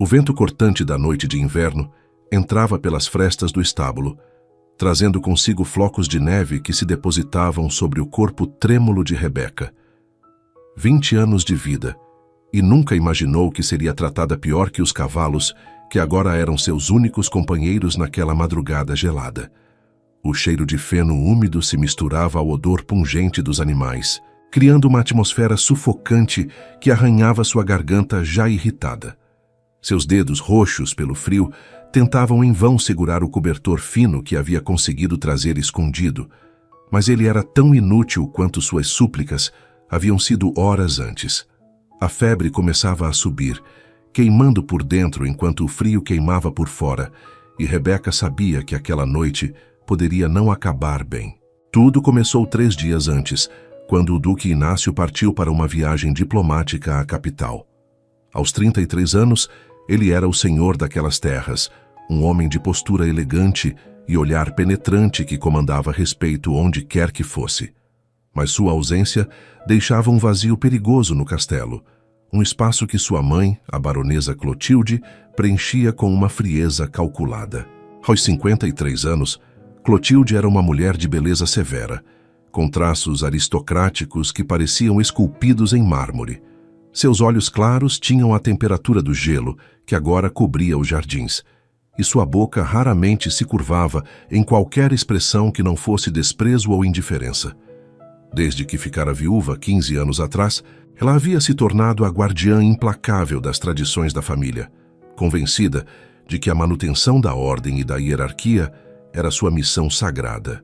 O vento cortante da noite de inverno entrava pelas frestas do estábulo, trazendo consigo flocos de neve que se depositavam sobre o corpo trêmulo de Rebeca. 20 anos de vida, e nunca imaginou que seria tratada pior que os cavalos, que agora eram seus únicos companheiros naquela madrugada gelada. O cheiro de feno úmido se misturava ao odor pungente dos animais, criando uma atmosfera sufocante que arranhava sua garganta já irritada. Seus dedos roxos pelo frio tentavam em vão segurar o cobertor fino que havia conseguido trazer escondido, mas ele era tão inútil quanto suas súplicas haviam sido horas antes. A febre começava a subir, queimando por dentro enquanto o frio queimava por fora, e Rebeca sabia que aquela noite poderia não acabar bem. Tudo começou 3 dias antes, quando o Duque Inácio partiu para uma viagem diplomática à capital. Aos 33 anos, ele era o senhor daquelas terras, um homem de postura elegante e olhar penetrante que comandava respeito onde quer que fosse. Mas sua ausência deixava um vazio perigoso no castelo, um espaço que sua mãe, a baronesa Clotilde, preenchia com uma frieza calculada. Aos 53 anos, Clotilde era uma mulher de beleza severa, com traços aristocráticos que pareciam esculpidos em mármore. Seus olhos claros tinham a temperatura do gelo, que agora cobria os jardins, e sua boca raramente se curvava em qualquer expressão que não fosse desprezo ou indiferença. Desde que ficara viúva 15 anos atrás, ela havia se tornado a guardiã implacável das tradições da família, convencida de que a manutenção da ordem e da hierarquia era sua missão sagrada.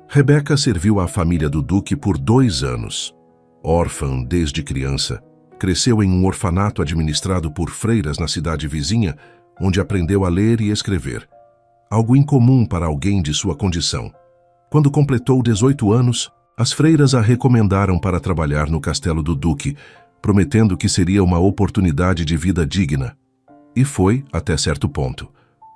Rebeca serviu à família do Duque por 2 anos. Órfã desde criança, cresceu em um orfanato administrado por freiras na cidade vizinha, onde aprendeu a ler e escrever, algo incomum para alguém de sua condição. Quando completou 18 anos, as freiras a recomendaram para trabalhar no castelo do Duque, prometendo que seria uma oportunidade de vida digna. E foi, até certo ponto.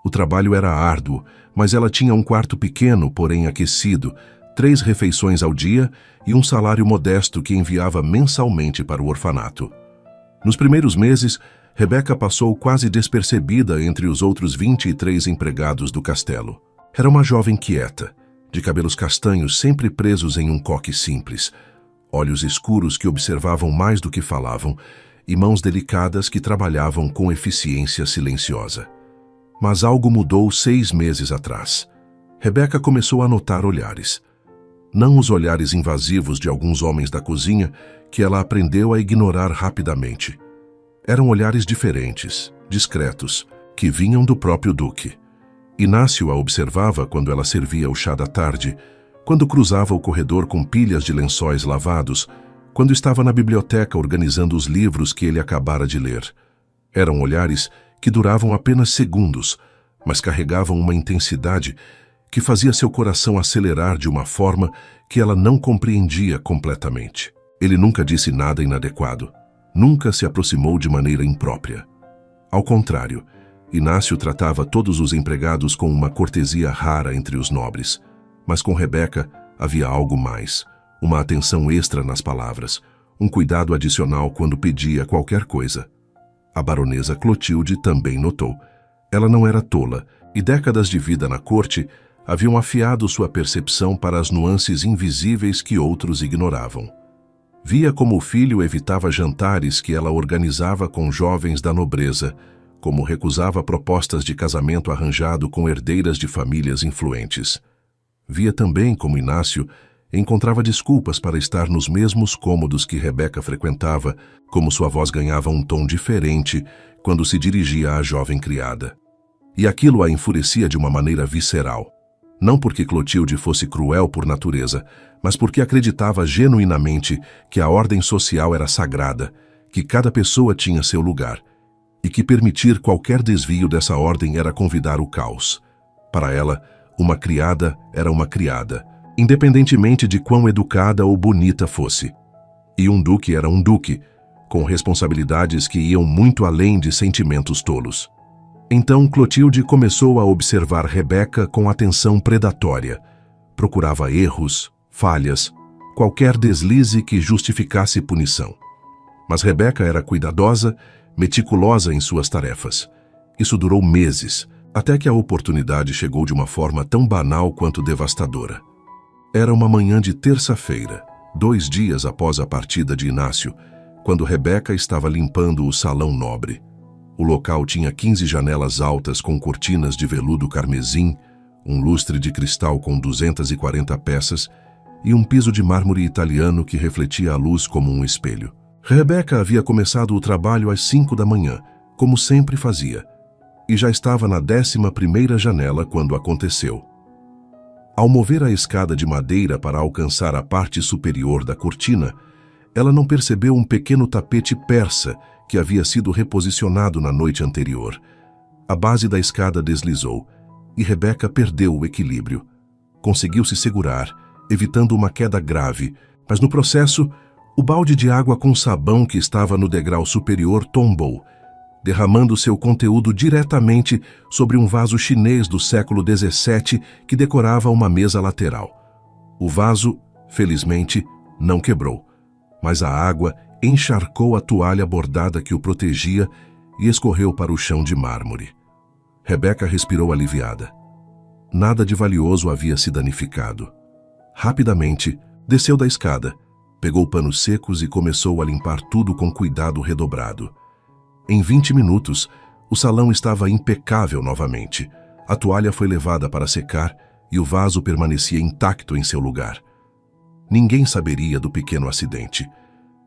O trabalho era árduo, mas ela tinha um quarto pequeno, porém aquecido, 3 refeições ao dia e um salário modesto que enviava mensalmente para o orfanato. Nos primeiros meses, Rebeca passou quase despercebida entre os outros 23 empregados do castelo. Era uma jovem quieta, de cabelos castanhos sempre presos em um coque simples, olhos escuros que observavam mais do que falavam e mãos delicadas que trabalhavam com eficiência silenciosa. Mas algo mudou 6 meses atrás. Rebeca começou a notar olhares. Não os olhares invasivos de alguns homens da cozinha que ela aprendeu a ignorar rapidamente. Eram olhares diferentes, discretos, que vinham do próprio Duque. Inácio a observava quando ela servia o chá da tarde, quando cruzava o corredor com pilhas de lençóis lavados, quando estava na biblioteca organizando os livros que ele acabara de ler. Eram olhares que duravam apenas segundos, mas carregavam uma intensidade que fazia seu coração acelerar de uma forma que ela não compreendia completamente. Ele nunca disse nada inadequado, nunca se aproximou de maneira imprópria. Ao contrário, Inácio tratava todos os empregados com uma cortesia rara entre os nobres, mas com Rebeca havia algo mais, uma atenção extra nas palavras, um cuidado adicional quando pedia qualquer coisa. A baronesa Clotilde também notou. Ela não era tola, e décadas de vida na corte haviam afiado sua percepção para as nuances invisíveis que outros ignoravam. Via como o filho evitava jantares que ela organizava com jovens da nobreza, como recusava propostas de casamento arranjado com herdeiras de famílias influentes. Via também como Inácio encontrava desculpas para estar nos mesmos cômodos que Rebeca frequentava, como sua voz ganhava um tom diferente quando se dirigia à jovem criada. E aquilo a enfurecia de uma maneira visceral. Não porque Clotilde fosse cruel por natureza, mas porque acreditava genuinamente que a ordem social era sagrada, que cada pessoa tinha seu lugar, e que permitir qualquer desvio dessa ordem era convidar o caos. Para ela, uma criada era uma criada, independentemente de quão educada ou bonita fosse. E um duque era um duque, com responsabilidades que iam muito além de sentimentos tolos. Então Clotilde começou a observar Rebeca com atenção predatória. Procurava erros, falhas, qualquer deslize que justificasse punição. Mas Rebeca era cuidadosa, meticulosa em suas tarefas. Isso durou meses, até que a oportunidade chegou de uma forma tão banal quanto devastadora. Era uma manhã de terça-feira, 2 dias após a partida de Inácio, quando Rebeca estava limpando o salão nobre. O local tinha 15 janelas altas com cortinas de veludo carmesim, um lustre de cristal com 240 peças e um piso de mármore italiano que refletia a luz como um espelho. Rebeca havia começado o trabalho às 5 da manhã, como sempre fazia, e já estava na 11ª janela quando aconteceu. Ao mover a escada de madeira para alcançar a parte superior da cortina, ela não percebeu um pequeno tapete persa que havia sido reposicionado na noite anterior. A base da escada deslizou e Rebeca perdeu o equilíbrio. Conseguiu se segurar, evitando uma queda grave, mas no processo, o balde de água com sabão que estava no degrau superior tombou, derramando seu conteúdo diretamente sobre um vaso chinês do século XVII que decorava uma mesa lateral. O vaso, felizmente, não quebrou, mas a água encharcou a toalha bordada que o protegia e escorreu para o chão de mármore. Rebeca respirou aliviada. Nada de valioso havia se danificado. Rapidamente, desceu da escada, pegou panos secos e começou a limpar tudo com cuidado redobrado. Em 20 minutos, o salão estava impecável novamente. A toalha foi levada para secar e o vaso permanecia intacto em seu lugar. Ninguém saberia do pequeno acidente.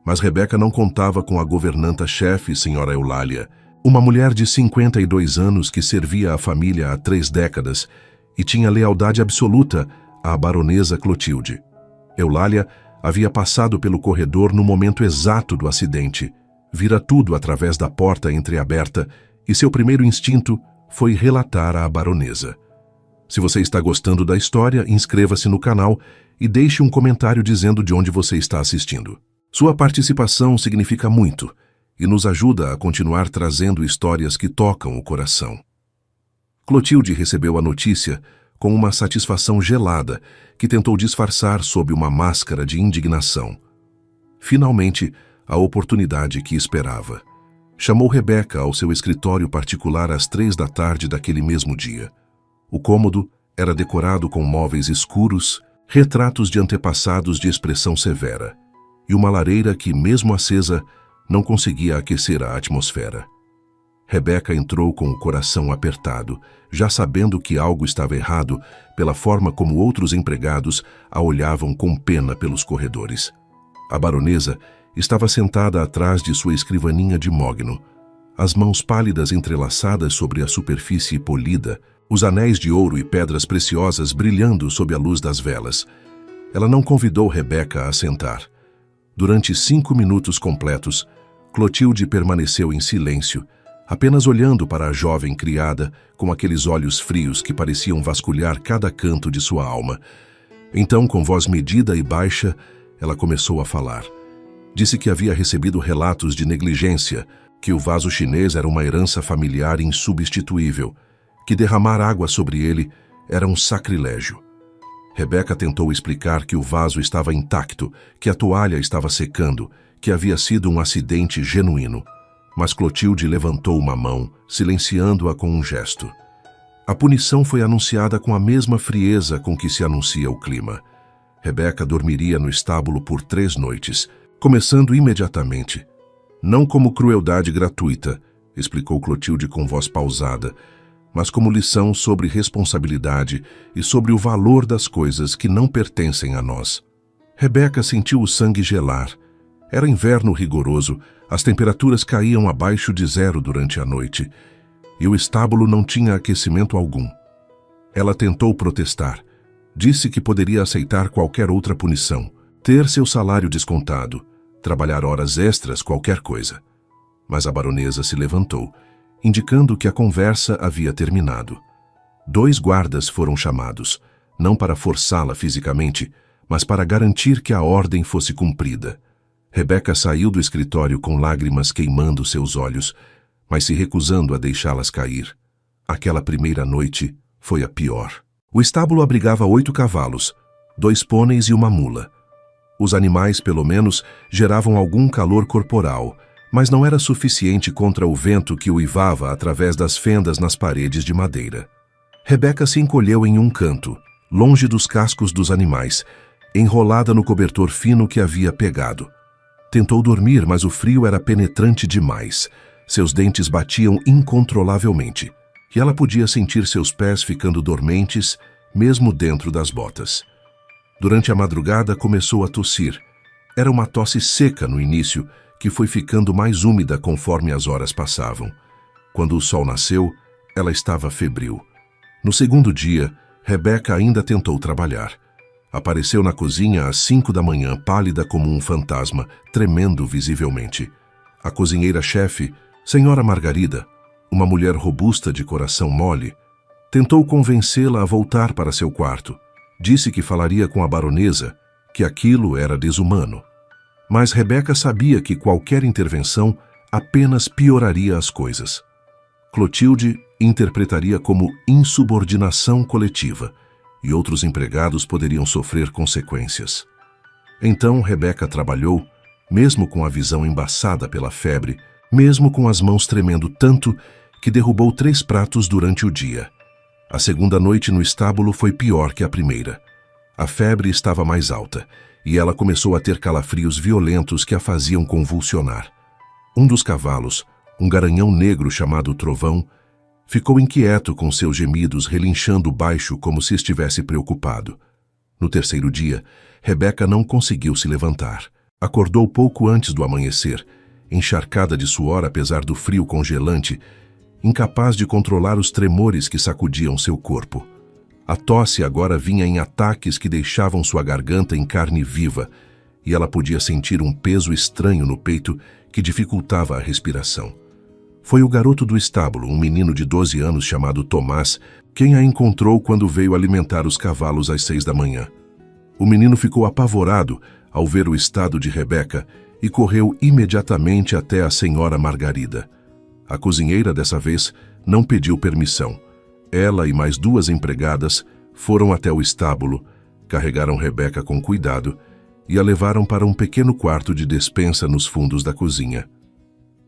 Mas Rebeca não contava com a governanta-chefe, Sra. Eulália, uma mulher de 52 anos que servia a família há 3 décadas e tinha lealdade absoluta à baronesa Clotilde. Eulália havia passado pelo corredor no momento exato do acidente, vira tudo através da porta entreaberta e seu primeiro instinto foi relatar à baronesa. Se você está gostando da história, inscreva-se no canal e deixe um comentário dizendo de onde você está assistindo. Sua participação significa muito e nos ajuda a continuar trazendo histórias que tocam o coração. Clotilde recebeu a notícia com uma satisfação gelada que tentou disfarçar sob uma máscara de indignação. Finalmente, a oportunidade que esperava. Chamou Rebeca ao seu escritório particular às 3 da tarde daquele mesmo dia. O cômodo era decorado com móveis escuros, retratos de antepassados de expressão severa, e uma lareira que, mesmo acesa, não conseguia aquecer a atmosfera. Rebeca entrou com o coração apertado, já sabendo que algo estava errado pela forma como outros empregados a olhavam com pena pelos corredores. A baronesa estava sentada atrás de sua escrivaninha de mogno, as mãos pálidas entrelaçadas sobre a superfície polida, os anéis de ouro e pedras preciosas brilhando sob a luz das velas. Ela não convidou Rebeca a sentar. Durante 5 minutos completos, Clotilde permaneceu em silêncio, apenas olhando para a jovem criada com aqueles olhos frios que pareciam vasculhar cada canto de sua alma. Então, com voz medida e baixa, ela começou a falar. Disse que havia recebido relatos de negligência, que o vaso chinês era uma herança familiar insubstituível, que derramar água sobre ele era um sacrilégio. Rebeca tentou explicar que o vaso estava intacto, que a toalha estava secando, que havia sido um acidente genuíno. Mas Clotilde levantou uma mão, silenciando-a com um gesto. A punição foi anunciada com a mesma frieza com que se anuncia o clima. Rebeca dormiria no estábulo por 3 noites, começando imediatamente. Não como crueldade gratuita, explicou Clotilde com voz pausada, mas como lição sobre responsabilidade e sobre o valor das coisas que não pertencem a nós. Rebeca sentiu o sangue gelar. Era inverno rigoroso, as temperaturas caíam abaixo de 0 durante a noite, e o estábulo não tinha aquecimento algum. Ela tentou protestar. Disse que poderia aceitar qualquer outra punição, ter seu salário descontado, trabalhar horas extras, qualquer coisa. Mas a baronesa se levantou, indicando que a conversa havia terminado. 2 guardas foram chamados, não para forçá-la fisicamente, mas para garantir que a ordem fosse cumprida. Rebeca saiu do escritório com lágrimas queimando seus olhos, mas se recusando a deixá-las cair. Aquela primeira noite foi a pior. O estábulo abrigava 8 cavalos, 2 pôneis e uma mula. Os animais, pelo menos, geravam algum calor corporal, mas não era suficiente contra o vento que uivava através das fendas nas paredes de madeira. Rebeca se encolheu em um canto, longe dos cascos dos animais, enrolada no cobertor fino que havia pegado. Tentou dormir, mas o frio era penetrante demais. Seus dentes batiam incontrolavelmente, e ela podia sentir seus pés ficando dormentes, mesmo dentro das botas. Durante a madrugada começou a tossir. Era uma tosse seca no início, que foi ficando mais úmida conforme as horas passavam. Quando o sol nasceu, ela estava febril. No segundo dia, Rebeca ainda tentou trabalhar. Apareceu na cozinha às 5 da manhã, pálida como um fantasma, tremendo visivelmente. A cozinheira-chefe, Senhora Margarida, uma mulher robusta de coração mole, tentou convencê-la a voltar para seu quarto. Disse que falaria com a baronesa, que aquilo era desumano. Mas Rebeca sabia que qualquer intervenção apenas pioraria as coisas. Clotilde interpretaria como insubordinação coletiva, e outros empregados poderiam sofrer consequências. Então Rebeca trabalhou, mesmo com a visão embaçada pela febre, mesmo com as mãos tremendo tanto que derrubou 3 pratos durante o dia. A segunda noite no estábulo foi pior que a primeira. A febre estava mais alta, e ela começou a ter calafrios violentos que a faziam convulsionar. Um dos cavalos, um garanhão negro chamado Trovão, ficou inquieto com seus gemidos relinchando baixo como se estivesse preocupado. No terceiro dia, Rebeca não conseguiu se levantar. Acordou pouco antes do amanhecer, encharcada de suor apesar do frio congelante, incapaz de controlar os tremores que sacudiam seu corpo. A tosse agora vinha em ataques que deixavam sua garganta em carne viva, e ela podia sentir um peso estranho no peito que dificultava a respiração. Foi o garoto do estábulo, um menino de 12 anos chamado Tomás, quem a encontrou quando veio alimentar os cavalos às 6 da manhã. O menino ficou apavorado ao ver o estado de Rebeca e correu imediatamente até a senhora Margarida. A cozinheira, dessa vez, não pediu permissão. Ela e mais 2 empregadas foram até o estábulo, carregaram Rebeca com cuidado e a levaram para um pequeno quarto de despensa nos fundos da cozinha.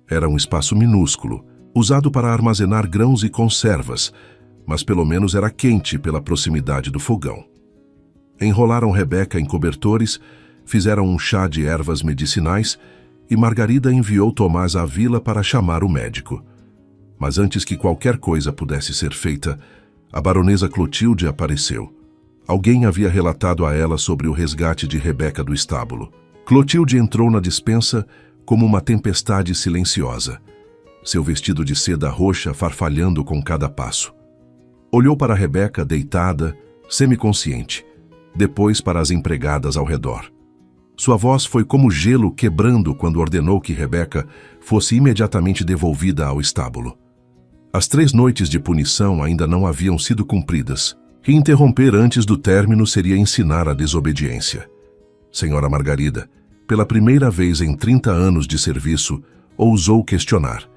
Era um espaço minúsculo, usado para armazenar grãos e conservas, mas pelo menos era quente pela proximidade do fogão. Enrolaram Rebeca em cobertores, fizeram um chá de ervas medicinais e Margarida enviou Tomás à vila para chamar o médico. Mas antes que qualquer coisa pudesse ser feita, a baronesa Clotilde apareceu. Alguém havia relatado a ela sobre o resgate de Rebeca do estábulo. Clotilde entrou na despensa como uma tempestade silenciosa, seu vestido de seda roxa farfalhando com cada passo. Olhou para Rebeca deitada, semiconsciente, depois para as empregadas ao redor. Sua voz foi como gelo quebrando quando ordenou que Rebeca fosse imediatamente devolvida ao estábulo. As 3 noites de punição ainda não haviam sido cumpridas, e interromper antes do término seria ensinar a desobediência. Senhora Margarida, pela primeira vez em 30 anos de serviço, ousou questionar.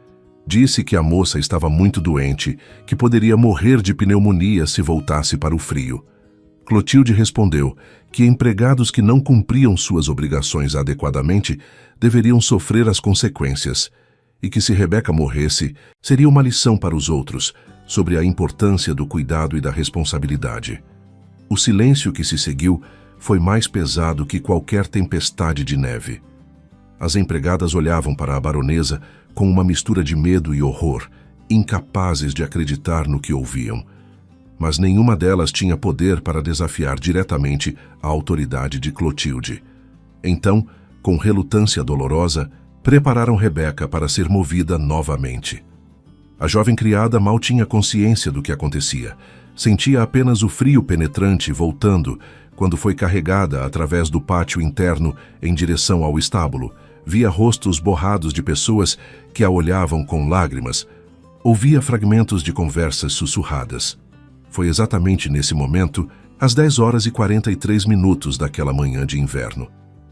Disse que a moça estava muito doente, que poderia morrer de pneumonia se voltasse para o frio. Clotilde respondeu que empregados que não cumpriam suas obrigações adequadamente deveriam sofrer as consequências, e que se Rebeca morresse, seria uma lição para os outros sobre a importância do cuidado e da responsabilidade. O silêncio que se seguiu foi mais pesado que qualquer tempestade de neve. As empregadas olhavam para a baronesa com uma mistura de medo e horror, incapazes de acreditar no que ouviam. Mas nenhuma delas tinha poder para desafiar diretamente a autoridade de Clotilde. Então, com relutância dolorosa, prepararam Rebeca para ser movida novamente. A jovem criada mal tinha consciência do que acontecia. Sentia apenas o frio penetrante voltando quando foi carregada através do pátio interno em direção ao estábulo. Via rostos borrados de pessoas que a olhavam com lágrimas. Ouvia fragmentos de conversas sussurradas. Foi exatamente nesse momento, às 10h43 daquela manhã de inverno,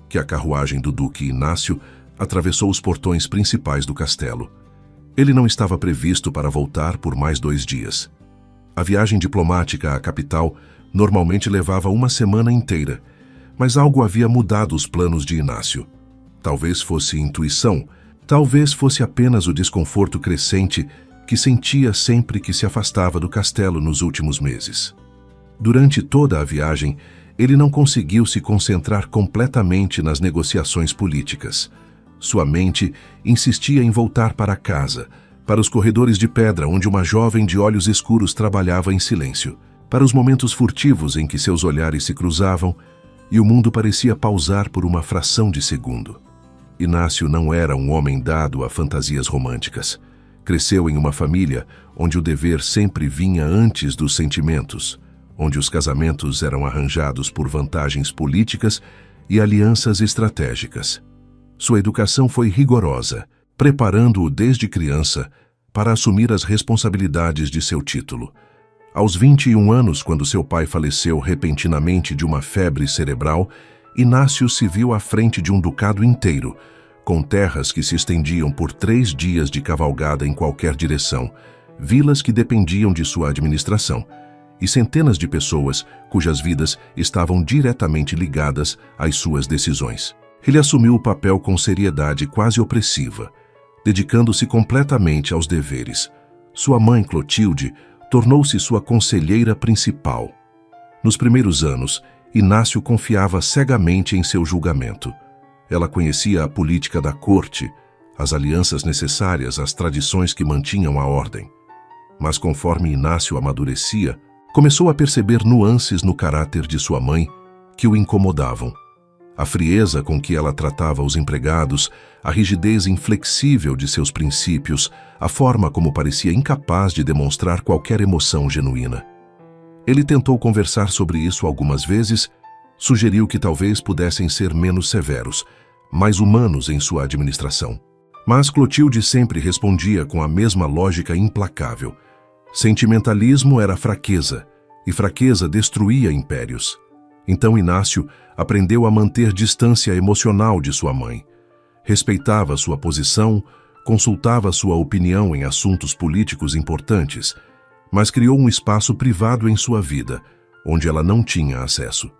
que a carruagem do Duque Inácio atravessou os portões principais do castelo. Ele não estava previsto para voltar por mais 2 dias. A viagem diplomática à capital normalmente levava uma semana inteira, mas algo havia mudado os planos de Inácio. Talvez fosse intuição, Talvez fosse apenas o desconforto crescente que sentia sempre que se afastava do castelo nos últimos meses. Durante toda a viagem, ele não conseguiu se concentrar completamente nas negociações políticas. Sua mente insistia em voltar para casa, para os corredores de pedra onde uma jovem de olhos escuros trabalhava em silêncio, para os momentos furtivos em que seus olhares se cruzavam e o mundo parecia pausar por uma fração de segundo. Inácio não era um homem dado a fantasias românticas. Cresceu em uma família onde o dever sempre vinha antes dos sentimentos, onde os casamentos eram arranjados por vantagens políticas e alianças estratégicas. Sua educação foi rigorosa, preparando-o desde criança para assumir as responsabilidades de seu título. Aos 21 anos, quando seu pai faleceu repentinamente de uma febre cerebral, Inácio se viu à frente de um ducado inteiro, com terras que se estendiam por 3 dias de cavalgada em qualquer direção, vilas que dependiam de sua administração, e centenas de pessoas cujas vidas estavam diretamente ligadas às suas decisões. Ele assumiu o papel com seriedade quase opressiva, dedicando-se completamente aos deveres. Sua mãe, Clotilde, tornou-se sua conselheira principal. Nos primeiros anos, Inácio confiava cegamente em seu julgamento. Ela conhecia a política da corte, as alianças necessárias, as tradições que mantinham a ordem. Mas conforme Inácio amadurecia, começou a perceber nuances no caráter de sua mãe que o incomodavam. A frieza com que ela tratava os empregados, a rigidez inflexível de seus princípios, a forma como parecia incapaz de demonstrar qualquer emoção genuína. Ele tentou conversar sobre isso algumas vezes, sugeriu que talvez pudessem ser menos severos, mais humanos em sua administração. Mas Clotilde sempre respondia com a mesma lógica implacável. Sentimentalismo era fraqueza, e fraqueza destruía impérios. Então Inácio aprendeu a manter distância emocional de sua mãe. Respeitava sua posição, consultava sua opinião em assuntos políticos importantes, mas criou um espaço privado em sua vida, onde ela não tinha acesso.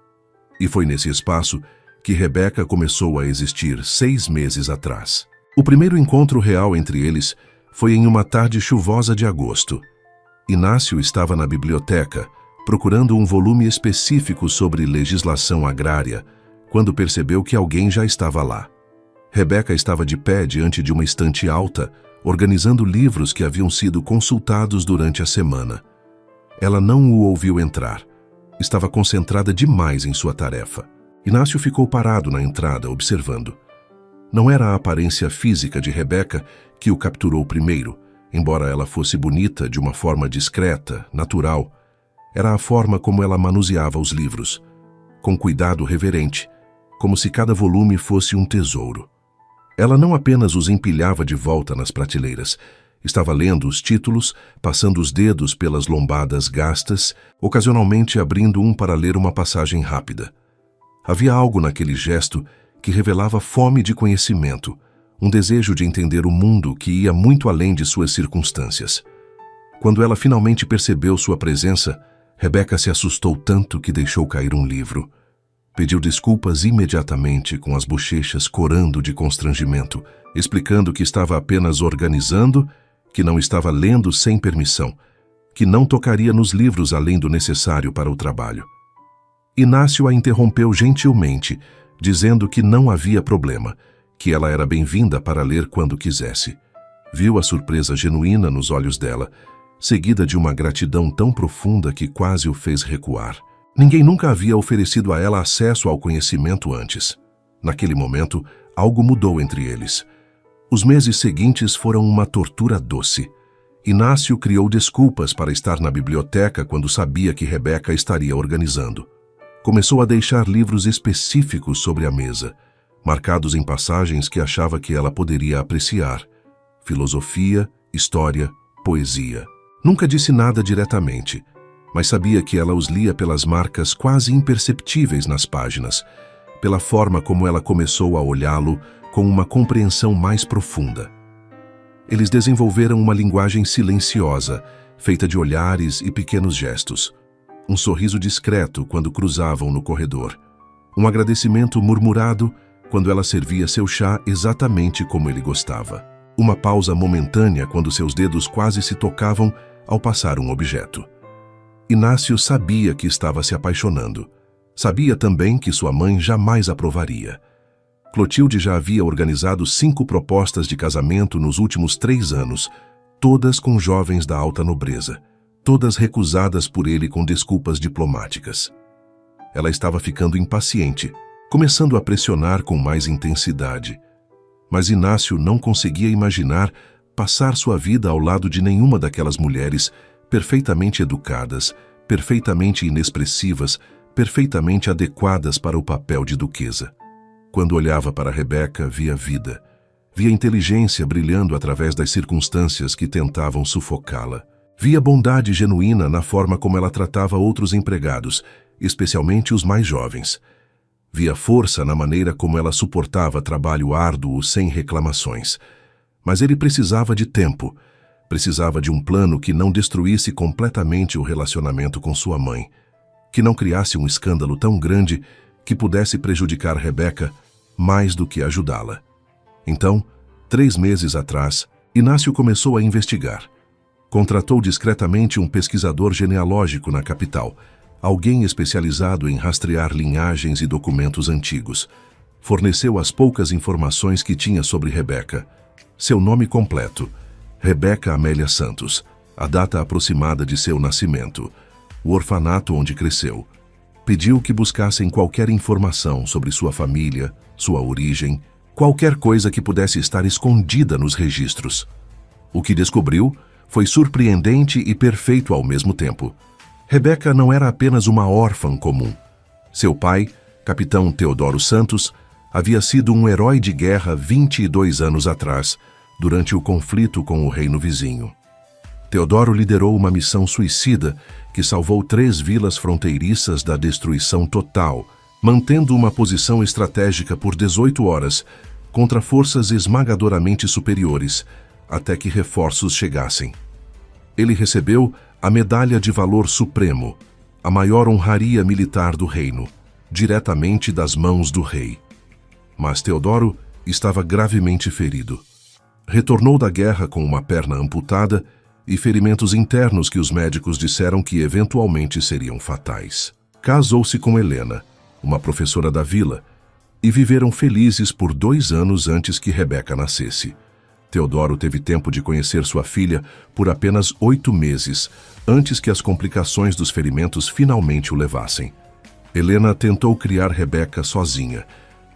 E foi nesse espaço que Rebeca começou a existir 6 meses atrás. O primeiro encontro real entre eles foi em uma tarde chuvosa de agosto. Inácio estava na biblioteca, procurando um volume específico sobre legislação agrária, quando percebeu que alguém já estava lá. Rebeca estava de pé diante de uma estante alta, organizando livros que haviam sido consultados durante a semana. Ela não o ouviu entrar. Estava concentrada demais em sua tarefa. Inácio ficou parado na entrada, observando. Não era a aparência física de Rebeca que o capturou primeiro, embora ela fosse bonita de uma forma discreta, natural. Era a forma como ela manuseava os livros, com cuidado reverente, como se cada volume fosse um tesouro. Ela não apenas os empilhava de volta nas prateleiras, estava lendo os títulos, passando os dedos pelas lombadas gastas, ocasionalmente abrindo um para ler uma passagem rápida. Havia algo naquele gesto que revelava fome de conhecimento, um desejo de entender o mundo que ia muito além de suas circunstâncias. Quando ela finalmente percebeu sua presença, Rebeca se assustou tanto que deixou cair um livro. Pediu desculpas imediatamente, com as bochechas corando de constrangimento, explicando que estava apenas organizando, que não estava lendo sem permissão, que não tocaria nos livros além do necessário para o trabalho. Inácio a interrompeu gentilmente, dizendo que não havia problema, que ela era bem-vinda para ler quando quisesse. Viu a surpresa genuína nos olhos dela, seguida de uma gratidão tão profunda que quase o fez recuar. Ninguém nunca havia oferecido a ela acesso ao conhecimento antes. Naquele momento, algo mudou entre eles. Os meses seguintes foram uma tortura doce. Inácio criou desculpas para estar na biblioteca quando sabia que Rebeca estaria organizando. Começou a deixar livros específicos sobre a mesa, marcados em passagens que achava que ela poderia apreciar. Filosofia, história, poesia. Nunca disse nada diretamente, mas sabia que ela os lia pelas marcas quase imperceptíveis nas páginas, pela forma como ela começou a olhá-lo com uma compreensão mais profunda. Eles desenvolveram uma linguagem silenciosa, feita de olhares e pequenos gestos. Um sorriso discreto quando cruzavam no corredor. Um agradecimento murmurado quando ela servia seu chá exatamente como ele gostava. Uma pausa momentânea quando seus dedos quase se tocavam ao passar um objeto. Inácio sabia que estava se apaixonando. Sabia também que sua mãe jamais aprovaria. Clotilde já havia organizado 5 propostas de casamento nos últimos 3 anos, todas com jovens da alta nobreza, todas recusadas por ele com desculpas diplomáticas. Ela estava ficando impaciente, começando a pressionar com mais intensidade. Mas Inácio não conseguia imaginar passar sua vida ao lado de nenhuma daquelas mulheres perfeitamente educadas, perfeitamente inexpressivas, perfeitamente adequadas para o papel de duquesa. Quando olhava para Rebeca, via vida, via inteligência brilhando através das circunstâncias que tentavam sufocá-la. Via bondade genuína na forma como ela tratava outros empregados, especialmente os mais jovens. Via força na maneira como ela suportava trabalho árduo sem reclamações. Mas ele precisava de tempo, precisava de um plano que não destruísse completamente o relacionamento com sua mãe, que não criasse um escândalo tão grande que pudesse prejudicar Rebeca mais do que ajudá-la. Então, 3 meses atrás, Inácio começou a investigar. Contratou discretamente um pesquisador genealógico na capital, alguém especializado em rastrear linhagens e documentos antigos. Forneceu as poucas informações que tinha sobre Rebeca. Seu nome completo, Rebeca Amélia Santos, a data aproximada de seu nascimento, o orfanato onde cresceu. Pediu que buscassem qualquer informação sobre sua família, sua origem, qualquer coisa que pudesse estar escondida nos registros. O que descobriu foi surpreendente e perfeito ao mesmo tempo. Rebeca não era apenas uma órfã comum. Seu pai, capitão Teodoro Santos, havia sido um herói de guerra 22 anos atrás, durante o conflito com o reino vizinho. Teodoro liderou uma missão suicida que salvou 3 vilas fronteiriças da destruição total, mantendo uma posição estratégica por 18 horas contra forças esmagadoramente superiores, até que reforços chegassem. Ele recebeu a Medalha de Valor Supremo, a maior honraria militar do reino, diretamente das mãos do rei. Mas Teodoro estava gravemente ferido. Retornou da guerra com uma perna amputada e ferimentos internos que os médicos disseram que eventualmente seriam fatais. Casou-se com Helena, uma professora da vila, e viveram felizes por 2 anos antes que Rebeca nascesse. Teodoro teve tempo de conhecer sua filha por apenas 8 meses, antes que as complicações dos ferimentos finalmente o levassem. Helena tentou criar Rebeca sozinha,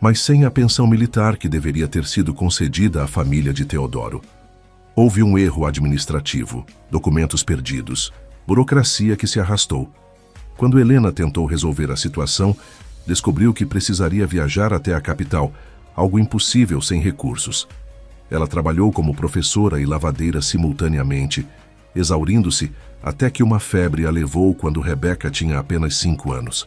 mas sem a pensão militar que deveria ter sido concedida à família de Teodoro. Houve um erro administrativo, documentos perdidos, burocracia que se arrastou. Quando Helena tentou resolver a situação, descobriu que precisaria viajar até a capital, algo impossível sem recursos. Ela trabalhou como professora e lavadeira simultaneamente, exaurindo-se até que uma febre a levou quando Rebeca tinha apenas 5 anos.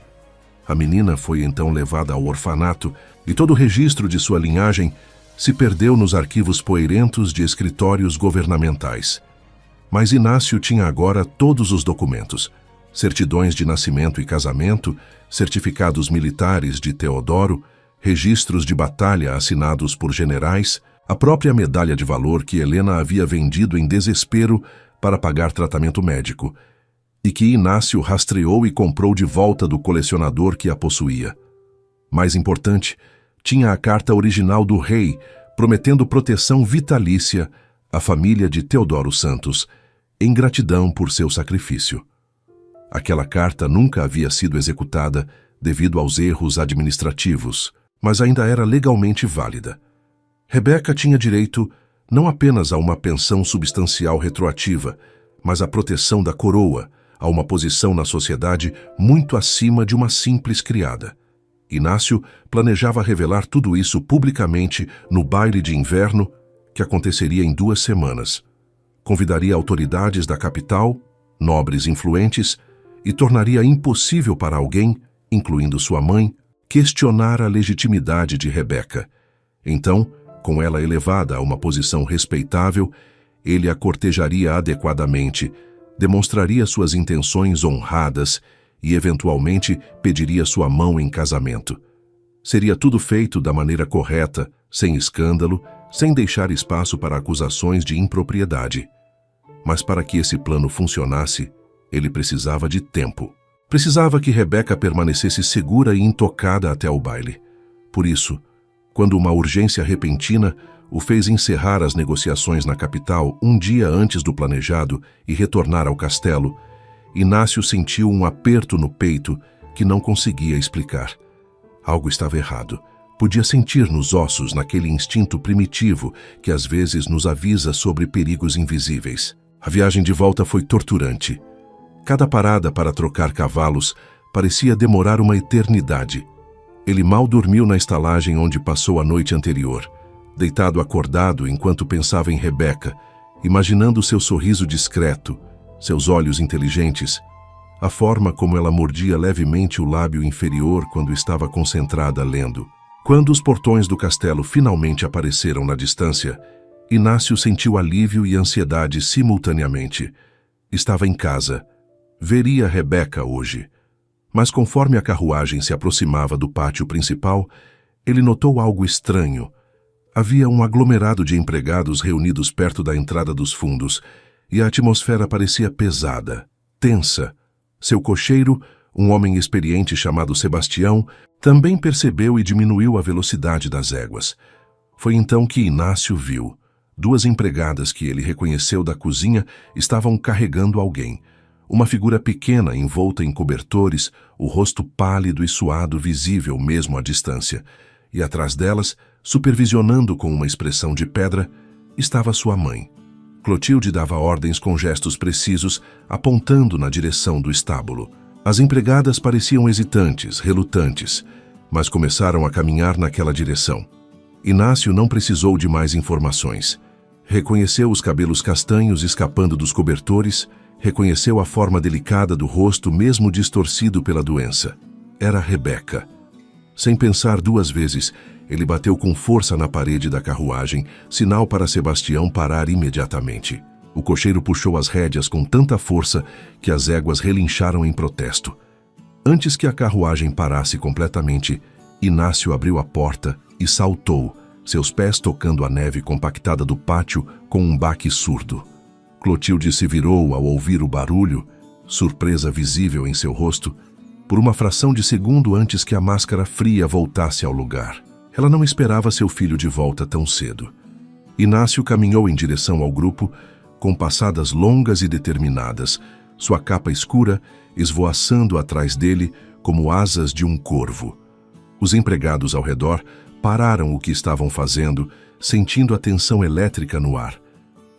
A menina foi então levada ao orfanato e todo o registro de sua linhagem se perdeu nos arquivos poeirentos de escritórios governamentais. Mas Inácio tinha agora todos os documentos: certidões de nascimento e casamento, certificados militares de Teodoro, registros de batalha assinados por generais, a própria medalha de valor que Helena havia vendido em desespero para pagar tratamento médico, e que Inácio rastreou e comprou de volta do colecionador que a possuía. Mais importante, tinha a carta original do rei, prometendo proteção vitalícia à família de Teodoro Santos, em gratidão por seu sacrifício. Aquela carta nunca havia sido executada devido aos erros administrativos, mas ainda era legalmente válida. Rebeca tinha direito não apenas a uma pensão substancial retroativa, mas à proteção da coroa, a uma posição na sociedade muito acima de uma simples criada. Inácio planejava revelar tudo isso publicamente no baile de inverno, que aconteceria em 2 semanas. Convidaria autoridades da capital, nobres influentes, e tornaria impossível para alguém, incluindo sua mãe, questionar a legitimidade de Rebeca. Então, com ela elevada a uma posição respeitável, ele a cortejaria adequadamente, demonstraria suas intenções honradas e, eventualmente, pediria sua mão em casamento. Seria tudo feito da maneira correta, sem escândalo, sem deixar espaço para acusações de impropriedade. Mas para que esse plano funcionasse, ele precisava de tempo. Precisava que Rebeca permanecesse segura e intocada até o baile. Por isso, quando uma urgência repentina o fez encerrar as negociações na capital um dia antes do planejado e retornar ao castelo, Inácio sentiu um aperto no peito que não conseguia explicar. Algo estava errado. Podia sentir nos ossos naquele instinto primitivo que às vezes nos avisa sobre perigos invisíveis. A viagem de volta foi torturante. Cada parada para trocar cavalos parecia demorar uma eternidade. Ele mal dormiu na estalagem onde passou a noite anterior, deitado acordado enquanto pensava em Rebeca, imaginando seu sorriso discreto, seus olhos inteligentes, a forma como ela mordia levemente o lábio inferior quando estava concentrada lendo. Quando os portões do castelo finalmente apareceram na distância, Inácio sentiu alívio e ansiedade simultaneamente. Estava em casa. Veria Rebeca hoje. Mas conforme a carruagem se aproximava do pátio principal, ele notou algo estranho. Havia um aglomerado de empregados reunidos perto da entrada dos fundos, e a atmosfera parecia pesada, tensa. Seu cocheiro, um homem experiente chamado Sebastião, também percebeu e diminuiu a velocidade das éguas. Foi então que Inácio viu. Duas empregadas que ele reconheceu da cozinha estavam carregando alguém. Uma figura pequena, envolta em cobertores, o rosto pálido e suado visível mesmo à distância. E atrás delas, supervisionando com uma expressão de pedra, estava sua mãe. Clotilde dava ordens com gestos precisos, apontando na direção do estábulo. As empregadas pareciam hesitantes, relutantes, mas começaram a caminhar naquela direção. Inácio não precisou de mais informações. Reconheceu os cabelos castanhos escapando dos cobertores, reconheceu a forma delicada do rosto mesmo distorcido pela doença. Era Rebeca. Sem pensar duas vezes, ele bateu com força na parede da carruagem, sinal para Sebastião parar imediatamente. O cocheiro puxou as rédeas com tanta força que as éguas relincharam em protesto. Antes que a carruagem parasse completamente, Inácio abriu a porta e saltou, seus pés tocando a neve compactada do pátio com um baque surdo. Clotilde se virou ao ouvir o barulho, surpresa visível em seu rosto, por uma fração de segundo antes que a máscara fria voltasse ao lugar. Ela não esperava seu filho de volta tão cedo. Inácio caminhou em direção ao grupo, com passadas longas e determinadas, sua capa escura esvoaçando atrás dele como asas de um corvo. Os empregados ao redor pararam o que estavam fazendo, sentindo a tensão elétrica no ar.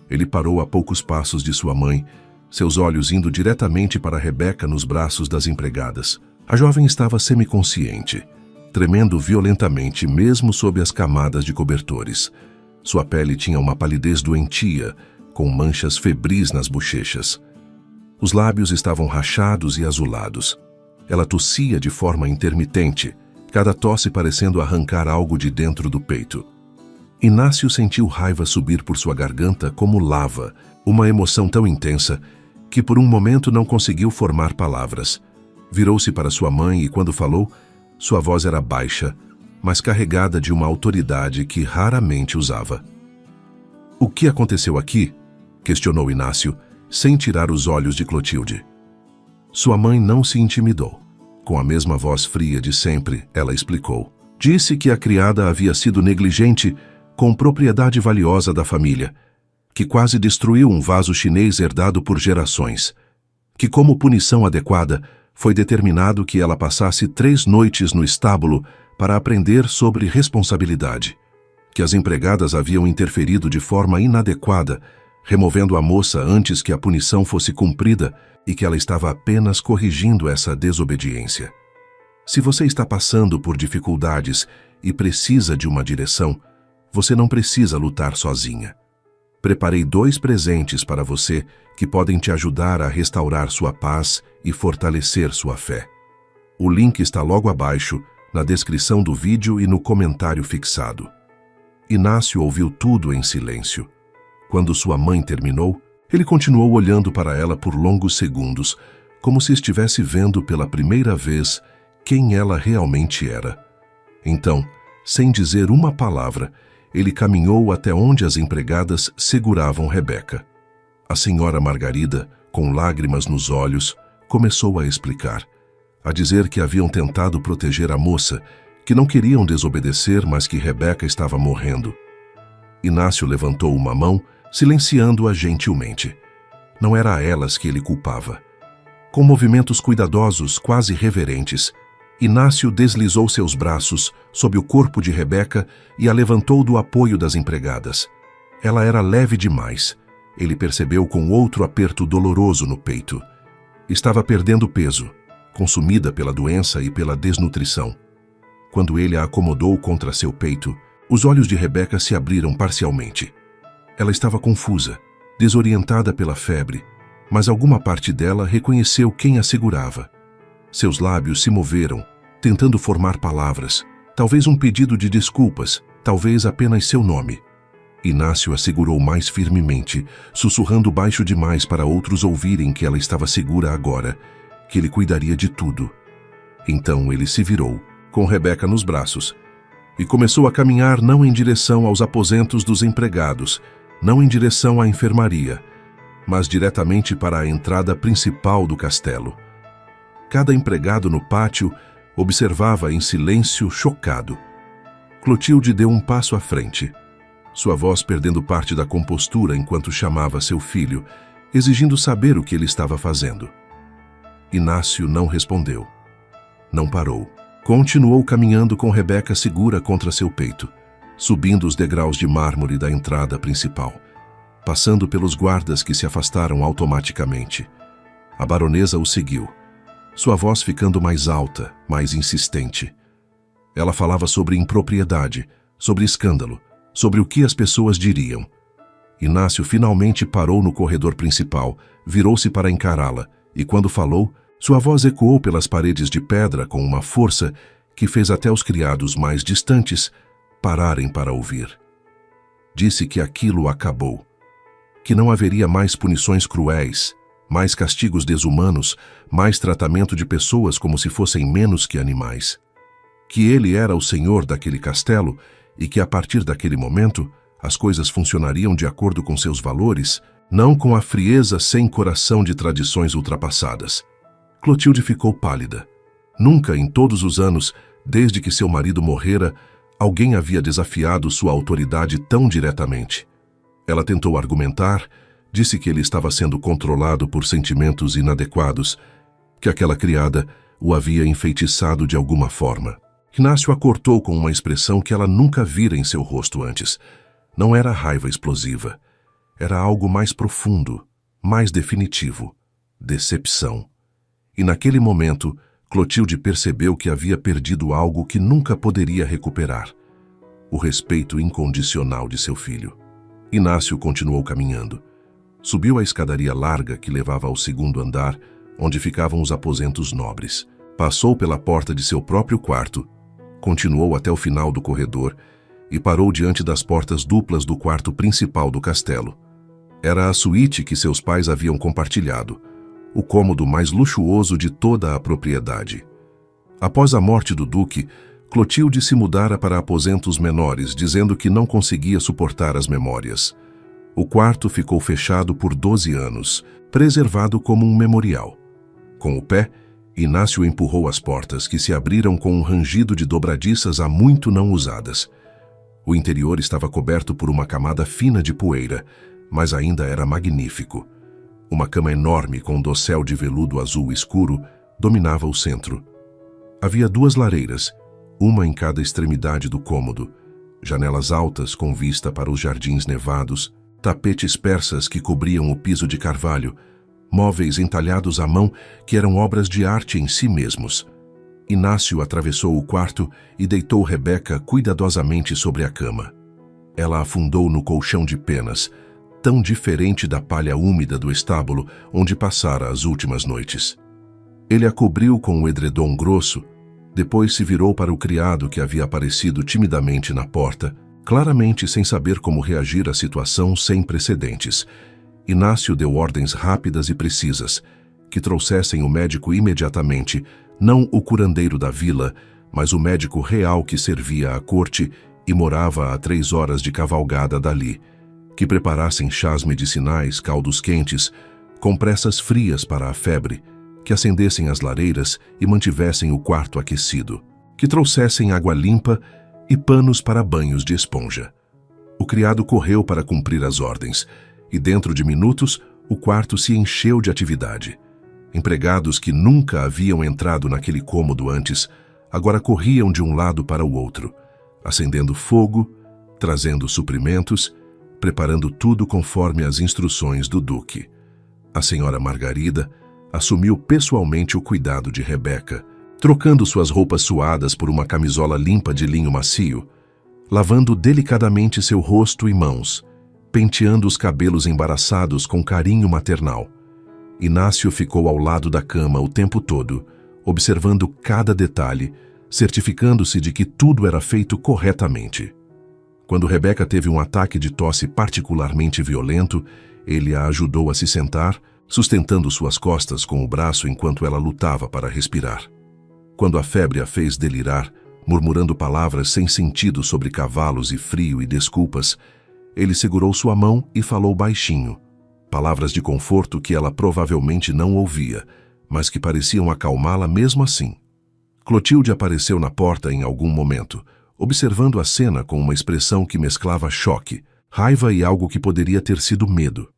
Ele parou a poucos passos de sua mãe, seus olhos indo diretamente para Rebeca nos braços das empregadas. A jovem estava semiconsciente, tremendo violentamente mesmo sob as camadas de cobertores. Sua pele tinha uma palidez doentia, com manchas febris nas bochechas. Os lábios estavam rachados e azulados. Ela tossia de forma intermitente, cada tosse parecendo arrancar algo de dentro do peito. Inácio sentiu raiva subir por sua garganta como lava, uma emoção tão intensa que por um momento não conseguiu formar palavras. Virou-se para sua mãe e quando falou, sua voz era baixa, mas carregada de uma autoridade que raramente usava. "O que aconteceu aqui?" questionou Inácio, sem tirar os olhos de Clotilde. Sua mãe não se intimidou. Com a mesma voz fria de sempre, ela explicou. Disse que a criada havia sido negligente com propriedade valiosa da família, que quase destruiu um vaso chinês herdado por gerações, que como punição adequada foi determinado que ela passasse 3 noites no estábulo para aprender sobre responsabilidade, que as empregadas haviam interferido de forma inadequada, removendo a moça antes que a punição fosse cumprida e que ela estava apenas corrigindo essa desobediência. Se você está passando por dificuldades e precisa de uma direção, você não precisa lutar sozinha. Preparei 2 presentes para você que podem te ajudar a restaurar sua paz e fortalecer sua fé. O link está logo abaixo, na descrição do vídeo e no comentário fixado. Inácio ouviu tudo em silêncio. Quando sua mãe terminou, ele continuou olhando para ela por longos segundos, como se estivesse vendo pela primeira vez quem ela realmente era. Então, sem dizer uma palavra, ele caminhou até onde as empregadas seguravam Rebeca. A senhora Margarida, com lágrimas nos olhos, começou a explicar, a dizer que haviam tentado proteger a moça, que não queriam desobedecer, mas que Rebeca estava morrendo. Inácio levantou uma mão, silenciando-a gentilmente. Não era a elas que ele culpava. Com movimentos cuidadosos, quase reverentes, Inácio deslizou seus braços sob o corpo de Rebeca e a levantou do apoio das empregadas. Ela era leve demais. Ele percebeu com outro aperto doloroso no peito. Estava perdendo peso, consumida pela doença e pela desnutrição. Quando ele a acomodou contra seu peito, os olhos de Rebeca se abriram parcialmente. Ela estava confusa, desorientada pela febre, mas alguma parte dela reconheceu quem a segurava. Seus lábios se moveram, tentando formar palavras, talvez um pedido de desculpas, talvez apenas seu nome. Inácio a segurou mais firmemente, sussurrando baixo demais para outros ouvirem que ela estava segura agora, que ele cuidaria de tudo. Então ele se virou, com Rebeca nos braços, e começou a caminhar não em direção aos aposentos dos empregados, não em direção à enfermaria, mas diretamente para a entrada principal do castelo. Cada empregado no pátio observava em silêncio chocado. Clotilde deu um passo à frente, sua voz perdendo parte da compostura enquanto chamava seu filho, exigindo saber o que ele estava fazendo. Inácio não respondeu. Não parou. Continuou caminhando com Rebeca segura contra seu peito, subindo os degraus de mármore da entrada principal, passando pelos guardas que se afastaram automaticamente. A baronesa o seguiu, sua voz ficando mais alta, mais insistente. Ela falava sobre impropriedade, sobre escândalo, sobre o que as pessoas diriam. Inácio finalmente parou no corredor principal, virou-se para encará-la, e quando falou, sua voz ecoou pelas paredes de pedra com uma força que fez até os criados mais distantes pararem para ouvir. Disse que aquilo acabou, que não haveria mais punições cruéis, mais castigos desumanos, mais tratamento de pessoas como se fossem menos que animais. Que ele era o senhor daquele castelo e que a partir daquele momento as coisas funcionariam de acordo com seus valores, não com a frieza sem coração de tradições ultrapassadas. Clotilde ficou pálida. Nunca em todos os anos, desde que seu marido morrera, alguém havia desafiado sua autoridade tão diretamente. Ela tentou argumentar, disse que ele estava sendo controlado por sentimentos inadequados, que aquela criada o havia enfeitiçado de alguma forma. Inácio a cortou com uma expressão que ela nunca vira em seu rosto antes. Não era raiva explosiva. Era algo mais profundo, mais definitivo. Decepção. E naquele momento, Clotilde percebeu que havia perdido algo que nunca poderia recuperar: o respeito incondicional de seu filho. Inácio continuou caminhando. Subiu a escadaria larga que levava ao segundo andar, onde ficavam os aposentos nobres. Passou pela porta de seu próprio quarto, continuou até o final do corredor e parou diante das portas duplas do quarto principal do castelo. Era a suíte que seus pais haviam compartilhado, o cômodo mais luxuoso de toda a propriedade. Após a morte do duque, Clotilde se mudara para aposentos menores, dizendo que não conseguia suportar as memórias. O quarto ficou fechado por 12 anos, preservado como um memorial. Com o pé, Inácio empurrou as portas, que se abriram com um rangido de dobradiças há muito não usadas. O interior estava coberto por uma camada fina de poeira, mas ainda era magnífico. Uma cama enorme com um dossel de veludo azul escuro dominava o centro. Havia 2 lareiras, uma em cada extremidade do cômodo, janelas altas com vista para os jardins nevados, tapetes persas que cobriam o piso de carvalho, móveis entalhados à mão que eram obras de arte em si mesmos. Inácio atravessou o quarto e deitou Rebeca cuidadosamente sobre a cama. Ela afundou no colchão de penas, tão diferente da palha úmida do estábulo onde passara as últimas noites. Ele a cobriu com um edredom grosso, depois se virou para o criado que havia aparecido timidamente na porta, claramente sem saber como reagir à situação sem precedentes. Inácio deu ordens rápidas e precisas, que trouxessem o médico imediatamente, não o curandeiro da vila, mas o médico real que servia à corte e morava a 3 horas de cavalgada dali, que preparassem chás medicinais, caldos quentes, compressas frias para a febre, que acendessem as lareiras e mantivessem o quarto aquecido, que trouxessem água limpa e panos para banhos de esponja. O criado correu para cumprir as ordens, e dentro de minutos o quarto se encheu de atividade. Empregados que nunca haviam entrado naquele cômodo antes, agora corriam de um lado para o outro, acendendo fogo, trazendo suprimentos, preparando tudo conforme as instruções do duque. A senhora Margarida assumiu pessoalmente o cuidado de Rebeca, trocando suas roupas suadas por uma camisola limpa de linho macio, lavando delicadamente seu rosto e mãos, penteando os cabelos embaraçados com carinho maternal. Inácio ficou ao lado da cama o tempo todo, observando cada detalhe, certificando-se de que tudo era feito corretamente. Quando Rebeca teve um ataque de tosse particularmente violento, ele a ajudou a se sentar, sustentando suas costas com o braço enquanto ela lutava para respirar. Quando a febre a fez delirar, murmurando palavras sem sentido sobre cavalos e frio e desculpas, ele segurou sua mão e falou baixinho, palavras de conforto que ela provavelmente não ouvia, mas que pareciam acalmá-la mesmo assim. Clotilde apareceu na porta em algum momento, observando a cena com uma expressão que mesclava choque, raiva e algo que poderia ter sido medo.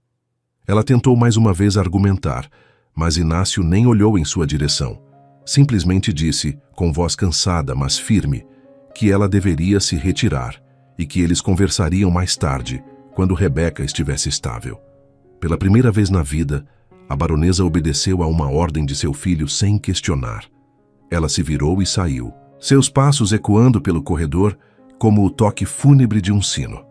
Ela tentou mais uma vez argumentar, mas Inácio nem olhou em sua direção. Simplesmente disse, com voz cansada, mas firme, que ela deveria se retirar e que eles conversariam mais tarde, quando Rebeca estivesse estável. Pela primeira vez na vida, a baronesa obedeceu a uma ordem de seu filho sem questionar. Ela se virou e saiu, seus passos ecoando pelo corredor como o toque fúnebre de um sino.